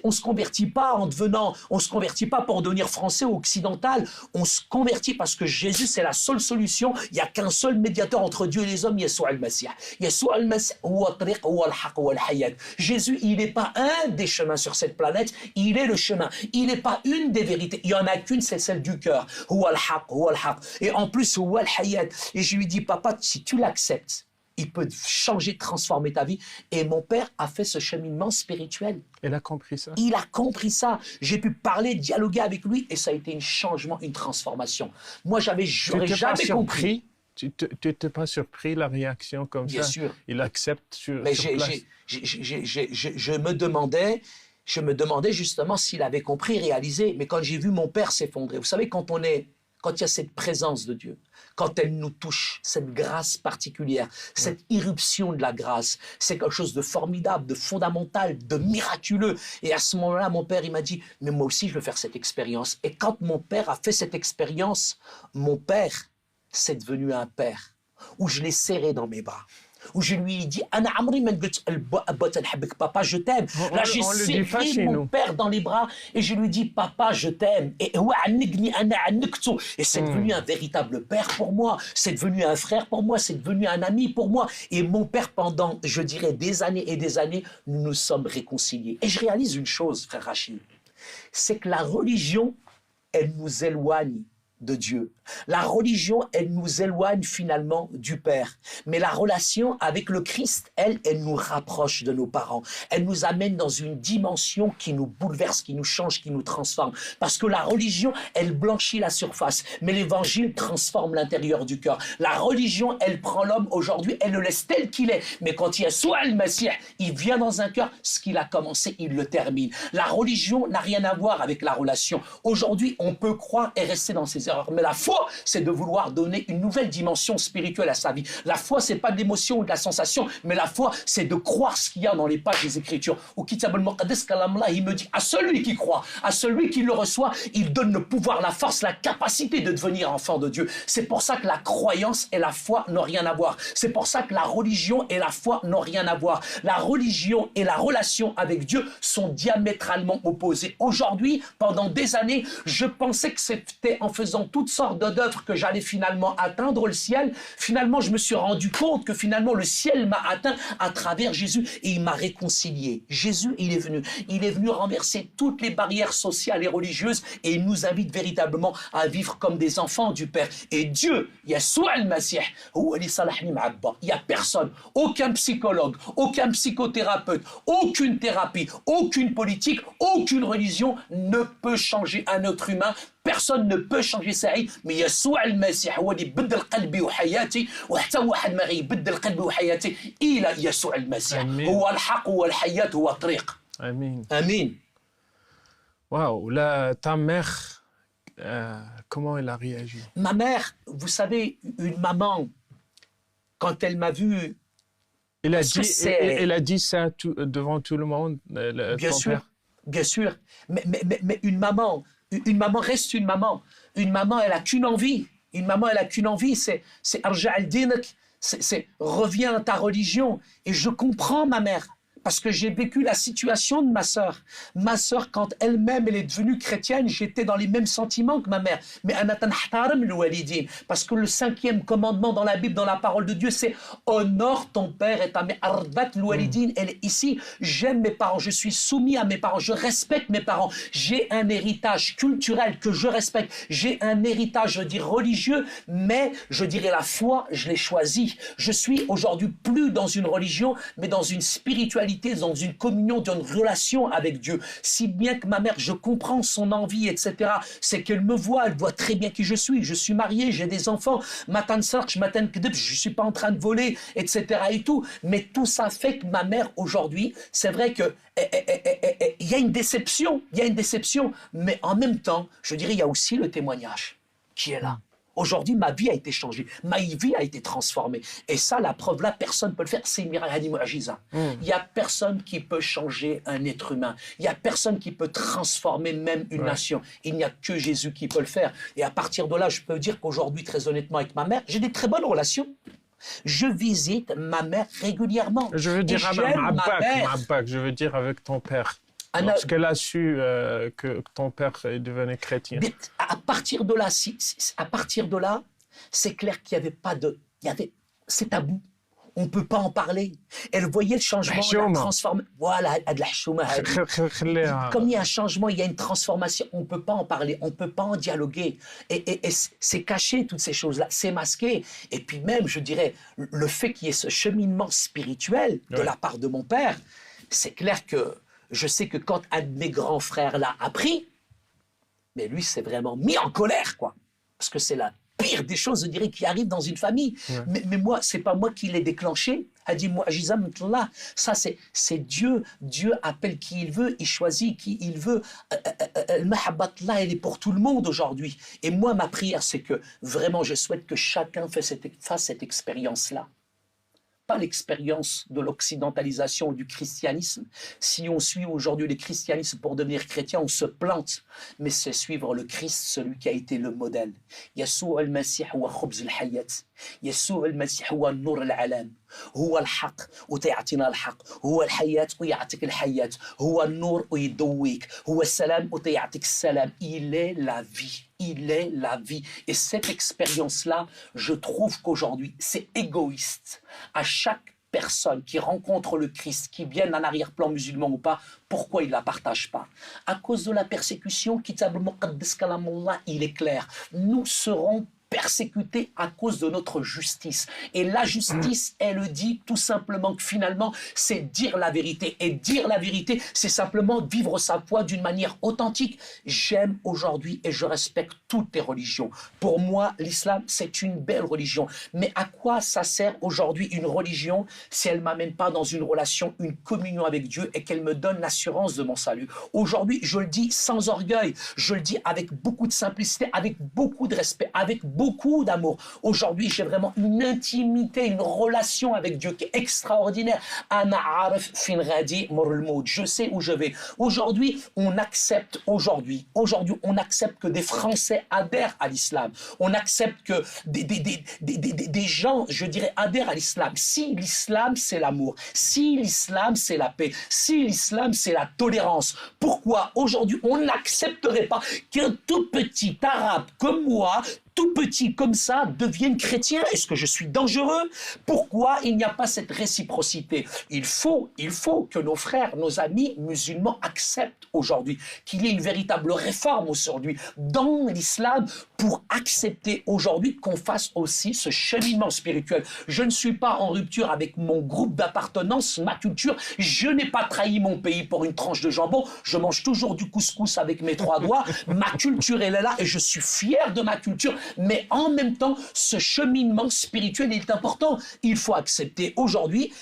on se convertit pas on se convertit pas pour devenir français ou occidental. On se convertit parce que Jésus, c'est la seule solution. Il n'y a qu'un seul médiateur entre Dieu et les hommes, Yahshua al-Masih. Yahshua al-Masih, Jésus, il n'est pas un des chemins sur cette planète, il est le chemin. Il n'est pas une des vérités. Il n'y en a qu'une, c'est celle du cœur. Et en plus, et je lui dis, papa, si tu l'acceptes, il peut changer, transformer ta vie. Et mon père a fait ce cheminement spirituel. Il a compris ça. Il a compris ça. J'ai pu parler, dialoguer avec lui, et ça a été un changement, une transformation. Moi, j'aurais jamais compris. Tu n'étais pas surpris la réaction comme Bien ça? sûr. Il accepte sur Mais place. je me demandais justement s'il avait compris, réalisé. Mais quand j'ai vu mon père s'effondrer, vous savez, quand il y a cette présence de Dieu, quand elle nous touche, cette grâce particulière, cette irruption de la grâce, c'est quelque chose de formidable, de fondamental, de miraculeux. Et à ce moment-là, mon père, il m'a dit, mais moi aussi, je veux faire cette expérience. Et quand mon père a fait cette expérience, mon père, c'est devenu un père, où je l'ai serré dans mes bras, où je lui ai dit Ana Amri man qult papa je t'aime. Là j'ai serré mon père dans les bras et je lui dis papa je t'aime. Et c'est devenu un véritable père pour moi, c'est devenu un frère pour moi, c'est devenu un ami pour moi. Et mon père, pendant, je dirais, des années et des années, nous nous sommes réconciliés. Et je réalise une chose, frère Rachid, c'est que la religion, elle nous éloigne de Dieu. La religion, elle nous éloigne finalement du Père. Mais la relation avec le Christ, elle nous rapproche de nos parents. Elle nous amène dans une dimension qui nous bouleverse, qui nous change, qui nous transforme. Parce que la religion, elle blanchit la surface, mais l'évangile transforme l'intérieur du cœur. La religion, elle prend l'homme aujourd'hui, elle le laisse tel qu'il est. Mais quand il y a soit le Messie, il vient dans un cœur, ce qu'il a commencé, il le termine. La religion n'a rien à voir avec la relation. Aujourd'hui, on peut croire et rester dans ses erreurs. Mais la foi, c'est de vouloir donner une nouvelle dimension spirituelle à sa vie. La foi, c'est pas de l'émotion ou de la sensation, mais la foi, c'est de croire ce qu'il y a dans les pages des Écritures. Au Kitab al-Muqaddas, qu'Allah, il me dit, à celui qui croit, à celui qui le reçoit, il donne le pouvoir, la force, la capacité de devenir enfant de Dieu. C'est pour ça que la croyance et la foi n'ont rien à voir. C'est pour ça que la religion et la foi n'ont rien à voir. La religion et la relation avec Dieu sont diamétralement opposées. Aujourd'hui, pendant des années, je pensais que c'était en faisant toutes sortes d'œuvres que j'allais finalement atteindre le ciel. Finalement, je me suis rendu compte que finalement le ciel m'a atteint à travers Jésus et il m'a réconcilié. Jésus, il est venu renverser toutes les barrières sociales et religieuses et il nous invite véritablement à vivre comme des enfants du Père. Et Dieu, Yeshua al-Masih, il n'y a personne, aucun psychologue, aucun psychothérapeute, aucune thérapie, aucune politique, aucune religion ne peut changer un être humain. Personne ne peut changer Saïd, mais Yeshua al-Masih هو اللي يبدل قلبي وحياتي وحتى واحد ما غيبدل قلبي وحياتي إلا يسوع المسيح هو الحق هو الحياة هو الطريق. Amin. Amin. Waouh, là, ta mère, comment elle a réagi? Ma mère, vous savez, une maman, quand elle m'a vu, Elle a dit ça devant tout le monde, bien ton sûr, père? bien sûr, mais une maman reste une maman. Une maman, elle a qu'une envie. Une maman, elle a qu'une envie, c'est arja al-dinak, c'est reviens à ta religion. Et je comprends ma mère. Parce que j'ai vécu la situation de ma sœur. Ma sœur, quand elle-même, elle est devenue chrétienne, j'étais dans les mêmes sentiments que ma mère. Mais parce que le 5e commandement dans la Bible, dans la parole de Dieu, c'est honore ton père et ta mère. Elle est ici. J'aime mes parents, je suis soumis à mes parents, je respecte mes parents. J'ai un héritage culturel que je respecte. J'ai un héritage, je dis religieux, mais je dirais la foi, je l'ai choisi. Je suis aujourd'hui plus dans une religion, mais dans une spiritualité, dans une communion, dans une relation avec Dieu. Si bien que ma mère, je comprends son envie, etc. C'est qu'elle me voit, elle voit très bien qui je suis marié, j'ai des enfants, je suis pas en train de voler, etc. et tout. Mais tout ça fait que ma mère, aujourd'hui, c'est vrai que il y a une déception, mais en même temps, je dirais, il y a aussi le témoignage qui est là. Aujourd'hui, ma vie a été changée, ma vie a été transformée. Et ça, la preuve là, personne ne peut le faire. C'est Mirahadi Mu'ajiza. Il n'y a personne qui peut changer un être humain. Il n'y a personne qui peut transformer même une nation. Il n'y a que Jésus qui peut le faire. Et à partir de là, je peux dire qu'aujourd'hui, très honnêtement, avec ma mère, j'ai des très bonnes relations. Je visite ma mère régulièrement. Je veux dire avec je veux dire avec ton père. Lorsqu'elle a su que ton père est devenu chrétien. Mais à partir de là, c'est clair qu'il n'y avait pas de... c'est tabou. On ne peut pas en parler. Elle voyait le changement, la transformation. Voilà, comme il y a un changement, il y a une transformation. On ne peut pas en parler, on ne peut pas en dialoguer. Et c'est caché, toutes ces choses-là. C'est masqué. Et puis même, je dirais, le fait qu'il y ait ce cheminement spirituel de la part de mon père, c'est clair que je sais que quand un de mes grands frères l'a appris, mais lui s'est vraiment mis en colère, quoi. Parce que c'est la pire des choses, je dirais, qui arrive dans une famille. Mais moi, c'est pas moi qui l'ai déclenché. Ça, c'est Dieu. Dieu appelle qui il veut, il choisit qui il veut. Mahabbatullah, elle est pour tout le monde aujourd'hui. Et moi, ma prière, c'est que vraiment, je souhaite que chacun fasse cette expérience-là. Pas l'expérience de l'occidentalisation du christianisme. Si on suit aujourd'hui le christianisme pour devenir chrétien, on se plante. Mais c'est suivre le Christ, celui qui a été le modèle. Yeshua al-Masih huwa khubz al-hayat. Yeshua al-Masih huwa nur al-alam. هو الحق وتعطينا الحق، هو الحياة ويعطيك الحياة، هو النور ويضويك، هو السلام وتعطيك السلام. Il est la vie. Il est la vie. Et cette expérience-là, je trouve qu'aujourd'hui, c'est égoïste. À chaque personne qui rencontre le Christ, qui viennent d'un arrière-plan musulman ou pas, pourquoi ils ne la partagent pas? À cause de la persécution, Kitab al-Muqaddas Kalamullah, il est clair. Nous serons persécutés à cause de notre justice. Et la justice, elle dit tout simplement que finalement, c'est dire la vérité. Et dire la vérité, c'est simplement vivre sa foi d'une manière authentique. J'aime aujourd'hui et je respecte toutes les religions. Pour moi, l'islam, c'est une belle religion. Mais à quoi ça sert aujourd'hui une religion si elle ne m'amène pas dans une relation, une communion avec Dieu et qu'elle me donne l'assurance de mon salut? Aujourd'hui, je le dis sans orgueil, je le dis avec beaucoup de simplicité, avec beaucoup de respect, avec beaucoup d'amour. Aujourd'hui, j'ai vraiment une intimité, une relation avec Dieu qui est extraordinaire. Je sais où je vais. Aujourd'hui, on accepte on accepte que des Français adhèrent à l'islam. On accepte que des gens, je dirais, adhèrent à l'islam. Si l'islam, c'est l'amour, si l'islam, c'est la paix, si l'islam, c'est la tolérance, pourquoi aujourd'hui on n'accepterait pas qu'un tout petit arabe comme moi, tout petit comme ça, deviennent chrétiens? Est-ce que je suis dangereux? Pourquoi il n'y a pas cette réciprocité? Il faut que nos frères, nos amis musulmans acceptent aujourd'hui qu'il y ait une véritable réforme aujourd'hui dans l'islam pour accepter aujourd'hui qu'on fasse aussi ce cheminement spirituel. Je ne suis pas en rupture avec mon groupe d'appartenance, ma culture. Je n'ai pas trahi mon pays pour une tranche de jambon. Je mange toujours du couscous avec mes 3 doigts. Ma culture, elle est là et je suis fier de ma culture. Mais en même temps, ce cheminement spirituel est important. Il faut accepter aujourd'hui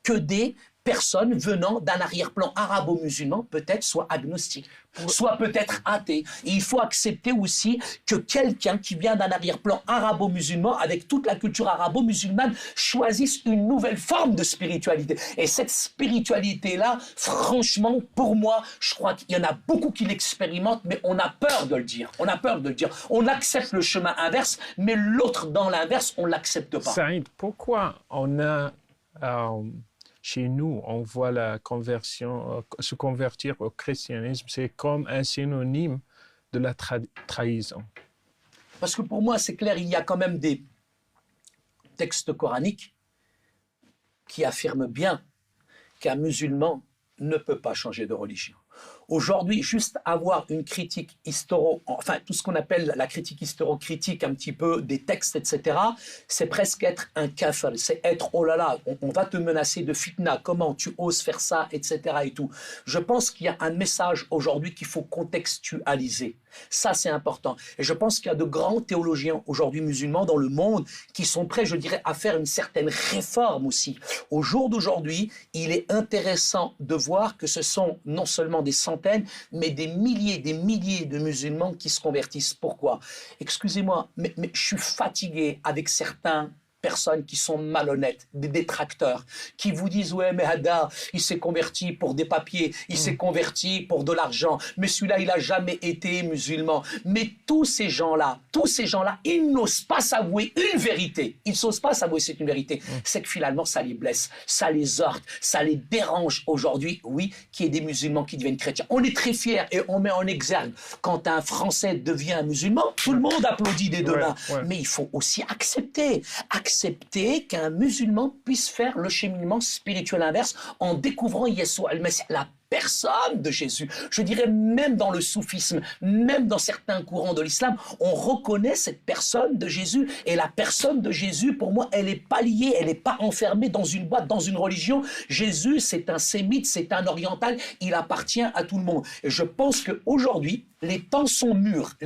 que des personnes venant d'un arrière-plan arabo-musulman peut-être soient agnostiques, soit peut-être athées. Et il faut accepter aussi que quelqu'un qui vient d'un arrière-plan arabo-musulman, avec toute la culture arabo-musulmane, choisisse une nouvelle forme de spiritualité. Et cette spiritualité-là, franchement, pour moi, je crois qu'il y en a beaucoup qui l'expérimentent, mais on a peur de le dire. On a peur de le dire. On accepte le chemin inverse, mais l'autre dans l'inverse, on ne l'accepte pas. Saïd, pourquoi on a... chez nous, on voit la conversion, se convertir au christianisme, c'est comme un synonyme de la trahison. Parce que pour moi, c'est clair, il y a quand même des textes coraniques qui affirment bien qu'un musulman ne peut pas changer de religion. Aujourd'hui, juste avoir une critique enfin tout ce qu'on appelle la critique historico-critique, un petit peu des textes, etc., c'est presque être un kafir, c'est être, oh là là, on va te menacer de fitna, comment tu oses faire ça, etc. et tout. Je pense qu'il y a un message aujourd'hui qu'il faut contextualiser. Ça, c'est important. Et je pense qu'il y a de grands théologiens aujourd'hui musulmans dans le monde qui sont prêts, je dirais, à faire une certaine réforme aussi. Au jour d'aujourd'hui, il est intéressant de voir que ce sont non seulement des centaines, mais des milliers de musulmans qui se convertissent. Pourquoi? Excusez-moi, mais je suis fatigué avec certains personnes qui sont malhonnêtes, des détracteurs, qui vous disent « Ouais, mais Hadar, il s'est converti pour des papiers, il s'est converti pour de l'argent, mais celui-là, il n'a jamais été musulman. » Mais tous ces gens-là, ils n'osent pas s'avouer une vérité. Ils n'osent pas s'avouer c'est une vérité. C'est que finalement, ça les blesse, ça les heurte, ça les dérange aujourd'hui, oui, qu'il y ait des musulmans qui deviennent chrétiens. On est très fiers et on met en exergue quand un Français devient un musulman, tout le monde applaudit des deux mains. Mais il faut aussi accepter qu'un musulman puisse faire le cheminement spirituel inverse en découvrant Yeshua al-Messie, la personne de Jésus. Je dirais même dans le soufisme, même dans certains courants de l'islam, on reconnaît cette personne de Jésus. Et la personne de Jésus, pour moi, elle n'est pas liée, elle n'est pas enfermée dans une boîte, dans une religion. Jésus, c'est un sémite, c'est un oriental, il appartient à tout le monde. Et je pense qu'aujourd'hui, les temps sont mûrs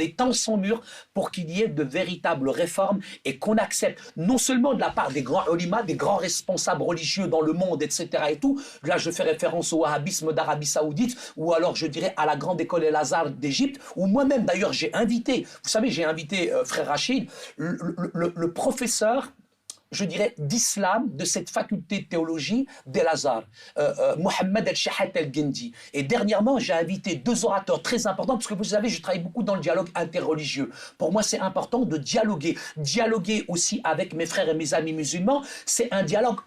pour qu'il y ait de véritables réformes et qu'on accepte non seulement de la part des grands ulémas, des grands responsables religieux dans le monde, etc. et tout. Là, je fais référence au wahhabisme d'Arabie Saoudite ou alors, je dirais, à la grande école El-Azhar d'Égypte, où moi-même, d'ailleurs, j'ai invité, frère Rachid, le professeur je dirais, d'islam, de cette faculté de théologie d'El-Azhar, Mohamed El-Shahat El-Gindi. Et dernièrement, j'ai invité 2 orateurs très importants, parce que vous savez, je travaille beaucoup dans le dialogue interreligieux. Pour moi, c'est important de dialoguer. Dialoguer aussi avec mes frères et mes amis musulmans, c'est un dialogue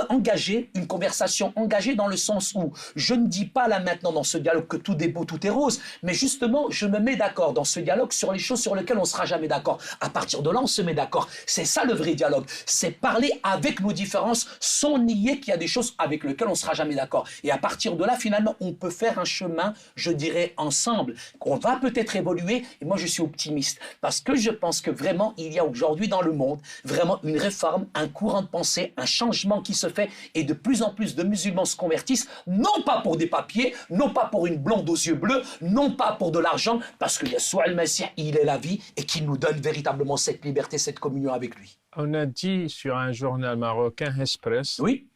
engagé, une conversation engagée dans le sens où je ne dis pas là maintenant dans ce dialogue que tout est beau, tout est rose, mais justement, je me mets d'accord dans ce dialogue sur les choses sur lesquelles on ne sera jamais d'accord. À partir de là, on se met d'accord. C'est ça le vrai dialogue. C'est parler avec nos différences sans nier qu'il y a des choses avec lesquelles on ne sera jamais d'accord. Et à partir de là, finalement, on peut faire un chemin, je dirais, ensemble. On va peut-être évoluer. Et moi, je suis optimiste parce que je pense que vraiment, il y a aujourd'hui dans le monde vraiment une réforme, un courant de pensée, un changement qui se fait et de plus en plus de musulmans se convertissent, non pas pour des papiers, non pas pour une blonde aux yeux bleus, non pas pour de l'argent, parce que Yeshua al-Masih, il est la vie et qu'il nous donne véritablement cette liberté, cette communion avec lui. On a dit sur un journal marocain, Express, Oui,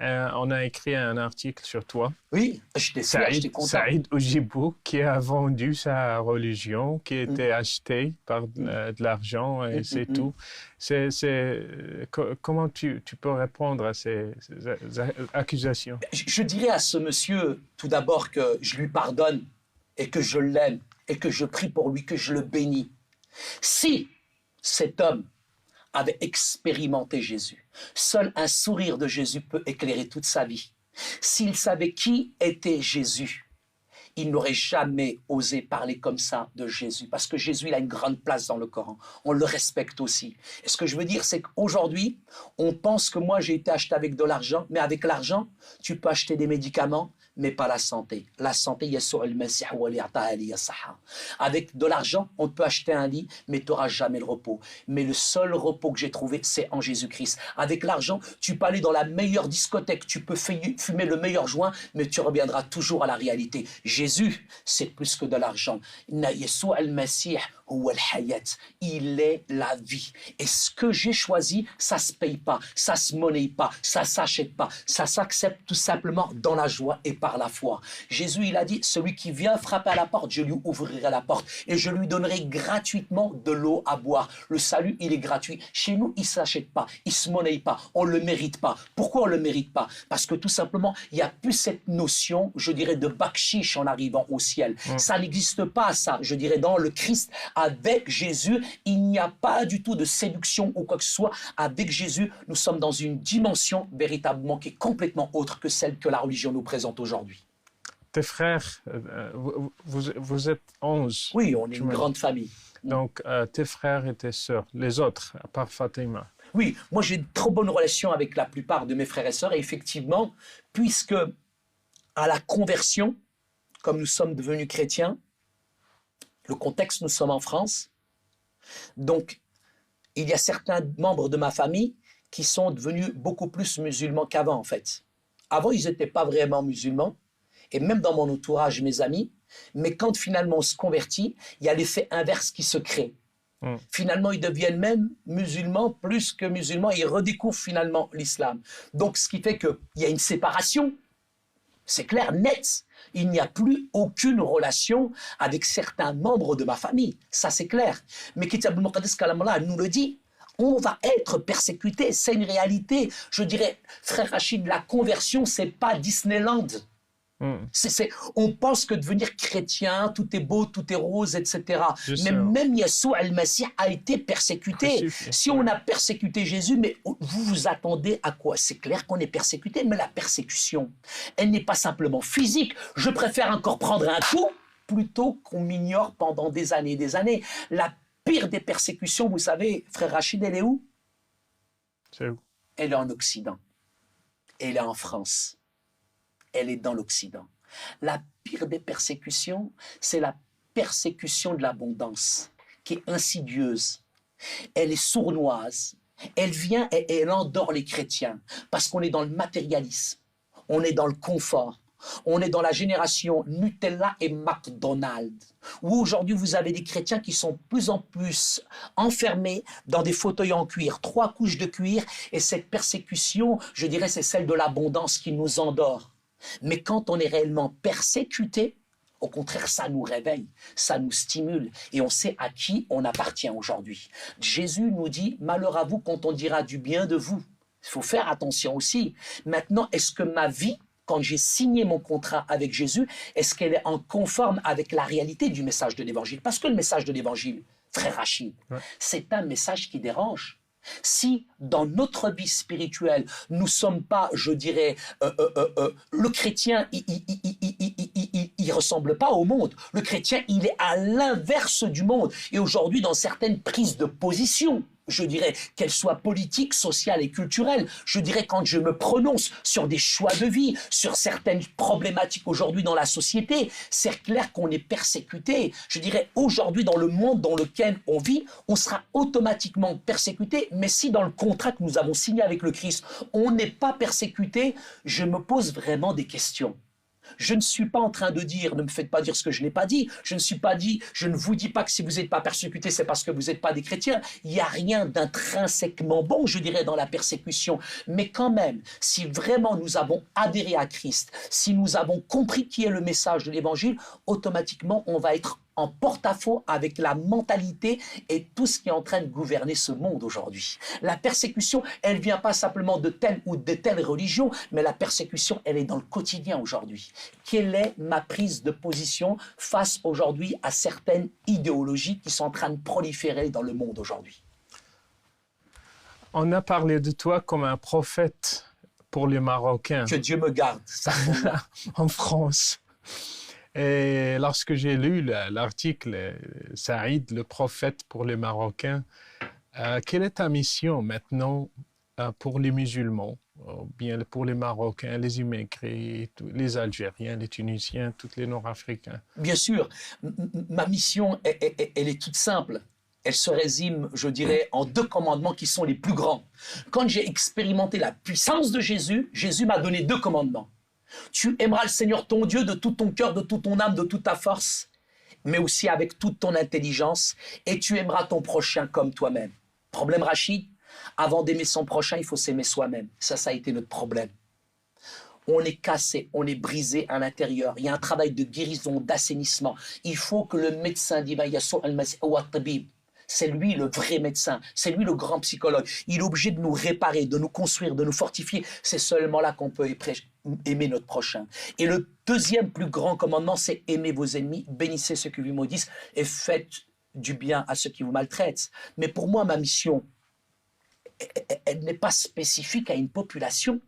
on a écrit un article sur toi, oui, j'étais fier, j'étais content. Saïd Oujibou, qui a vendu sa religion, qui était achetée par de l'argent et c'est tout. Comment tu peux répondre à ces accusations? Je dirais à ce monsieur, tout d'abord, que je lui pardonne et que je l'aime et que je prie pour lui, que je le bénis. Si cet homme avait expérimenté Jésus, seul un sourire de Jésus peut éclairer toute sa vie. S'il savait qui était Jésus, il n'aurait jamais osé parler comme ça de Jésus, parce que Jésus, il a une grande place dans le Coran. On le respecte aussi. Et ce que je veux dire, c'est qu'aujourd'hui, on pense que moi, j'ai été acheté avec de l'argent, mais avec l'argent, tu peux acheter des médicaments, mais pas la santé. La santé, avec de l'argent, on peut acheter un lit, mais tu n'auras jamais le repos. Mais le seul repos que j'ai trouvé, c'est en Jésus-Christ. Avec l'argent, tu peux aller dans la meilleure discothèque, tu peux fumer le meilleur joint, mais tu reviendras toujours à la réalité. Jésus, c'est plus que de l'argent. Yeshua al-Masih, il est la vie. Et ce que j'ai choisi, ça se paye pas, ça se monnaie pas, ça s'achète pas, ça s'accepte tout simplement dans la joie et par la foi. Jésus, il a dit, celui qui vient frapper à la porte, je lui ouvrirai la porte et je lui donnerai gratuitement de l'eau à boire. Le salut, il est gratuit. Chez nous, il s'achète pas, il se monnaie pas, on le mérite pas. Pourquoi on le mérite pas? Parce que tout simplement, il y a plus cette notion, je dirais, de bakshish en arrivant au ciel. Ça n'existe pas, ça, je dirais, dans le Christ. Avec Jésus, il n'y a pas du tout de séduction ou quoi que ce soit. Avec Jésus, nous sommes dans une dimension véritablement qui est complètement autre que celle que la religion nous présente aujourd'hui. Tes frères, vous êtes 11. Oui, on est une grande famille. Donc, tes frères et tes sœurs, les autres, à part Fatima. Oui, moi j'ai une trop bonne relation avec la plupart de mes frères et sœurs. Et effectivement, puisque à la conversion, comme nous sommes devenus chrétiens, le contexte, nous sommes en France. Donc, il y a certains membres de ma famille qui sont devenus beaucoup plus musulmans qu'avant, en fait. Avant, ils n'étaient pas vraiment musulmans. Et même dans mon entourage, mes amis. Mais quand finalement on se convertit, il y a l'effet inverse qui se crée. Finalement, ils deviennent même musulmans plus que musulmans. Ils redécouvrent finalement l'islam. Donc, ce qui fait qu'il y a une séparation. C'est clair, net. Il n'y a plus aucune relation avec certains membres de ma famille. Ça, c'est clair. Mais Kitab al-Muqaddas Kalamullah nous le dit. On va être persécuté. C'est une réalité. Je dirais, frère Rachid, la conversion, c'est pas Disneyland. On pense que devenir chrétien, tout est beau, tout est rose, etc. Mais même Yeshua al-Masih a été persécuté. Si on a persécuté Jésus, mais vous vous attendez à quoi? C'est clair qu'on est persécuté, mais la persécution, elle n'est pas simplement physique. Je préfère encore prendre un coup plutôt qu'on m'ignore pendant des années et des années. La pire des persécutions, vous savez, frère Rachid, elle est où? C'est où? Elle est en Occident. Elle est en France. Elle est dans l'Occident. La pire des persécutions, c'est la persécution de l'abondance, qui est insidieuse. Elle est sournoise. Elle vient et elle endort les chrétiens, parce qu'on est dans le matérialisme, on est dans le confort, on est dans la génération Nutella et McDonald's, où aujourd'hui vous avez des chrétiens qui sont de plus en plus enfermés dans des fauteuils en cuir, 3 couches de cuir, et cette persécution, je dirais, c'est celle de l'abondance qui nous endort. Mais quand on est réellement persécuté, Au contraire, ça nous réveille, ça nous stimule et on sait à qui on appartient aujourd'hui. Jésus nous dit, malheur à vous quand on dira du bien de vous. Il faut faire attention aussi. Maintenant, est-ce que ma vie, quand j'ai signé mon contrat avec Jésus, est-ce qu'elle est en conforme avec la réalité du message de l'Évangile? Parce que le message de l'Évangile, frère Rachid, c'est un message qui dérange. Si dans notre vie spirituelle, nous ne sommes pas, je dirais, le chrétien, il ressemble pas au monde. Le chrétien, il est à l'inverse du monde. Et aujourd'hui, dans certaines prises de position, je dirais, qu'elles soient politiques, sociales et culturelles, je dirais quand je me prononce sur des choix de vie, sur certaines problématiques aujourd'hui dans la société, c'est clair qu'on est persécuté. Je dirais, aujourd'hui, dans le monde dans lequel on vit, on sera automatiquement persécuté, mais si dans le contrat que nous avons signé avec le Christ, on n'est pas persécuté, je me pose vraiment des questions. Je ne suis pas en train de dire, ne me faites pas dire ce que je n'ai pas dit. Je ne vous dis pas que si vous n'êtes pas persécuté, c'est parce que vous n'êtes pas des chrétiens. Il n'y a rien d'intrinsèquement bon, je dirais, dans la persécution. Mais quand même, si vraiment nous avons adhéré à Christ, si nous avons compris qui est le message de l'Évangile, automatiquement, on va être en porte-à-faux avec la mentalité et tout ce qui est en train de gouverner ce monde aujourd'hui. La persécution, elle ne vient pas simplement de telle ou de telle religion, mais la persécution, elle est dans le quotidien aujourd'hui. Quelle est ma prise de position face aujourd'hui à certaines idéologies qui sont en train de proliférer dans le monde aujourd'hui? On a parlé de toi comme un prophète pour les Marocains. Que Dieu me garde, ça. En France. Et lorsque j'ai lu l'article « Saïd, le prophète pour les Marocains », quelle est ta mission maintenant pour les musulmans, ou bien pour les Marocains, les immigrés, les Algériens, les Tunisiens, tous les Nord-Africains? Bien sûr, ma mission, elle est toute simple. Elle se résume, je dirais, en 2 commandements qui sont les plus grands. Quand j'ai expérimenté la puissance de Jésus, Jésus m'a donné 2 commandements. Tu aimeras le Seigneur ton Dieu de tout ton cœur, de toute ton âme, de toute ta force, mais aussi avec toute ton intelligence, et tu aimeras ton prochain comme toi-même. Problème Rachid, avant d'aimer son prochain, il faut s'aimer soi-même. Ça a été notre problème. On est cassé, on est brisé à l'intérieur. Il y a un travail de guérison, d'assainissement. Il faut que le médecin divin, c'est lui le vrai médecin, c'est lui le grand psychologue. Il est obligé de nous réparer, de nous construire, de nous fortifier. C'est seulement là qu'on peut aimer notre prochain. Et le 2e plus grand commandement, c'est aimer vos ennemis, bénissez ceux qui vous maudissent et faites du bien à ceux qui vous maltraitent. Mais pour moi, ma mission, elle n'est pas spécifique à une population.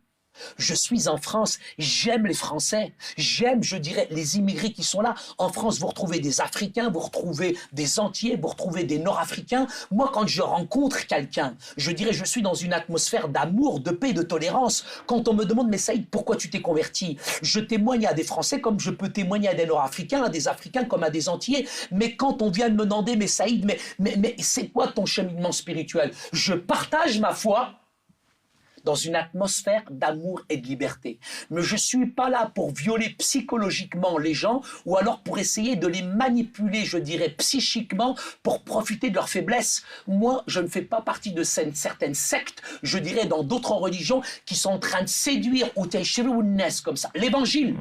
Je suis en France, j'aime les Français, j'aime, je dirais, les immigrés qui sont là. En France, vous retrouvez des Africains, vous retrouvez des Entiers, vous retrouvez des Nord-Africains. Moi, quand je rencontre quelqu'un, je dirais, je suis dans une atmosphère d'amour, de paix, de tolérance. Quand on me demande, mais Saïd, pourquoi tu t'es converti? Je témoigne à des Français comme je peux témoigner à des Nord-Africains, à des Africains comme à des Entiers. Mais quand on vient de me demander, mais Saïd, mais c'est quoi ton cheminement spirituel? Je partage ma foi dans une atmosphère d'amour et de liberté. Mais je ne suis pas là pour violer psychologiquement les gens ou alors pour essayer de les manipuler, je dirais, psychiquement pour profiter de leur faiblesse. Moi, je ne fais pas partie de certaines sectes, je dirais, dans d'autres religions qui sont en train de séduire ou comme ça. L'évangile,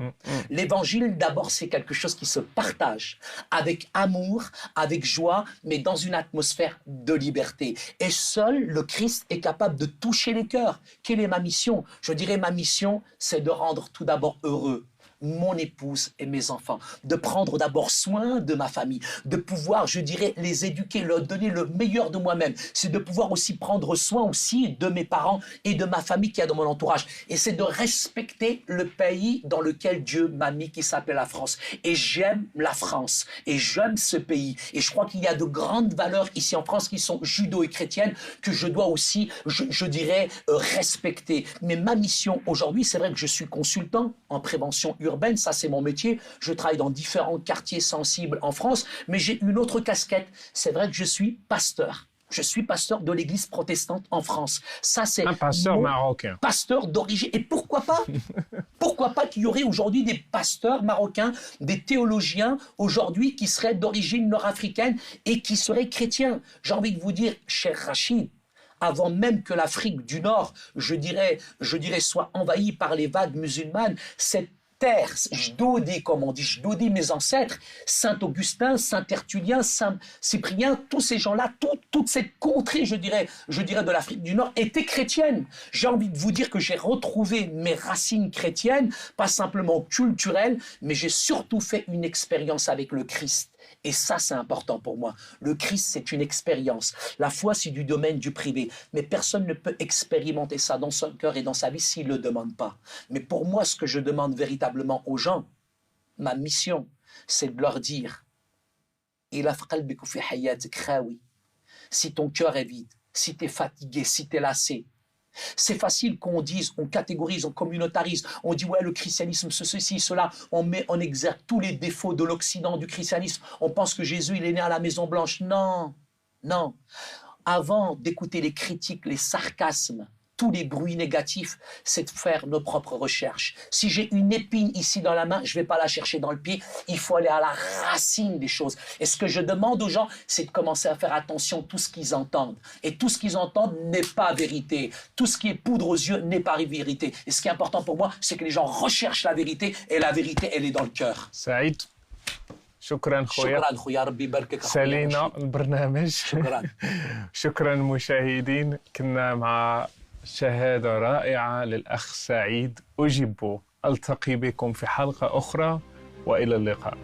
l'évangile d'abord, c'est quelque chose qui se partage avec amour, avec joie, mais dans une atmosphère de liberté. Et seul le Christ est capable de toucher les cœurs. Quelle est ma mission? Je dirais ma mission, c'est de rendre tout d'abord heureux mon épouse et mes enfants, de prendre d'abord soin de ma famille, de pouvoir, je dirais, les éduquer, leur donner le meilleur de moi-même. C'est de pouvoir aussi prendre soin aussi de mes parents et de ma famille qui est dans mon entourage. Et c'est de respecter le pays dans lequel Dieu m'a mis, qui s'appelle la France. Et j'aime la France et j'aime ce pays. Et je crois qu'il y a de grandes valeurs ici en France qui sont judo et chrétiennes que je dois aussi, je dirais, respecter. Mais ma mission aujourd'hui, c'est vrai que je suis consultant en prévention urbaine, ça c'est mon métier, je travaille dans différents quartiers sensibles en France, mais j'ai une autre casquette, c'est vrai que je suis pasteur. Je suis pasteur de l'église protestante en France. Ça, c'est un pasteur marocain. Pasteur d'origine. Et pourquoi pas? Pourquoi pas qu'il y aurait aujourd'hui des pasteurs marocains, des théologiens aujourd'hui qui seraient d'origine nord-africaine et qui seraient chrétiens? J'ai envie de vous dire, cher Rachid, avant même que l'Afrique du Nord, je dirais, soit envahie par les vagues musulmanes, cette terre, Jdodi, comme on dit, Jdodi, mes ancêtres, Saint Augustin, Saint Tertullien, Saint Cyprien, tous ces gens-là, toute cette contrée, je dirais de l'Afrique du Nord, était chrétienne. J'ai envie de vous dire que j'ai retrouvé mes racines chrétiennes, pas simplement culturelles, mais j'ai surtout fait une expérience avec le Christ. Et ça, c'est important pour moi. Le Christ, c'est une expérience. La foi, c'est du domaine du privé. Mais personne ne peut expérimenter ça dans son cœur et dans sa vie s'il ne le demande pas. Mais pour moi, ce que je demande véritablement aux gens, ma mission, c'est de leur dire si ton cœur est vide, si tu es fatigué, si tu es lassé. C'est facile qu'on dise, on catégorise, on communautarise, on dit ouais le christianisme ceci, cela, on met en exergue tous les défauts de l'Occident, du christianisme, on pense que Jésus il est né à la Maison Blanche. Non, non. Avant d'écouter les critiques, les sarcasmes, tous les bruits négatifs, c'est de faire nos propres recherches. Si j'ai une épine ici dans la main, je ne vais pas la chercher dans le pied, il faut aller à la racine des choses. Et ce que je demande aux gens, c'est de commencer à faire attention à tout ce qu'ils entendent. Et tout ce qu'ils entendent n'est pas vérité. Tout ce qui est poudre aux yeux n'est pas vérité. Et ce qui est important pour moi, c'est que les gens recherchent la vérité, et la vérité, elle est dans le cœur. سعيد شكرا خويا شكرا خويا ربي يباركك سالينا البرنامج شكرا شكرا مشاهدين كنا مع شهادة رائعة للأخ سعيد أوجيبو ألتقي بكم في حلقة أخرى وإلى اللقاء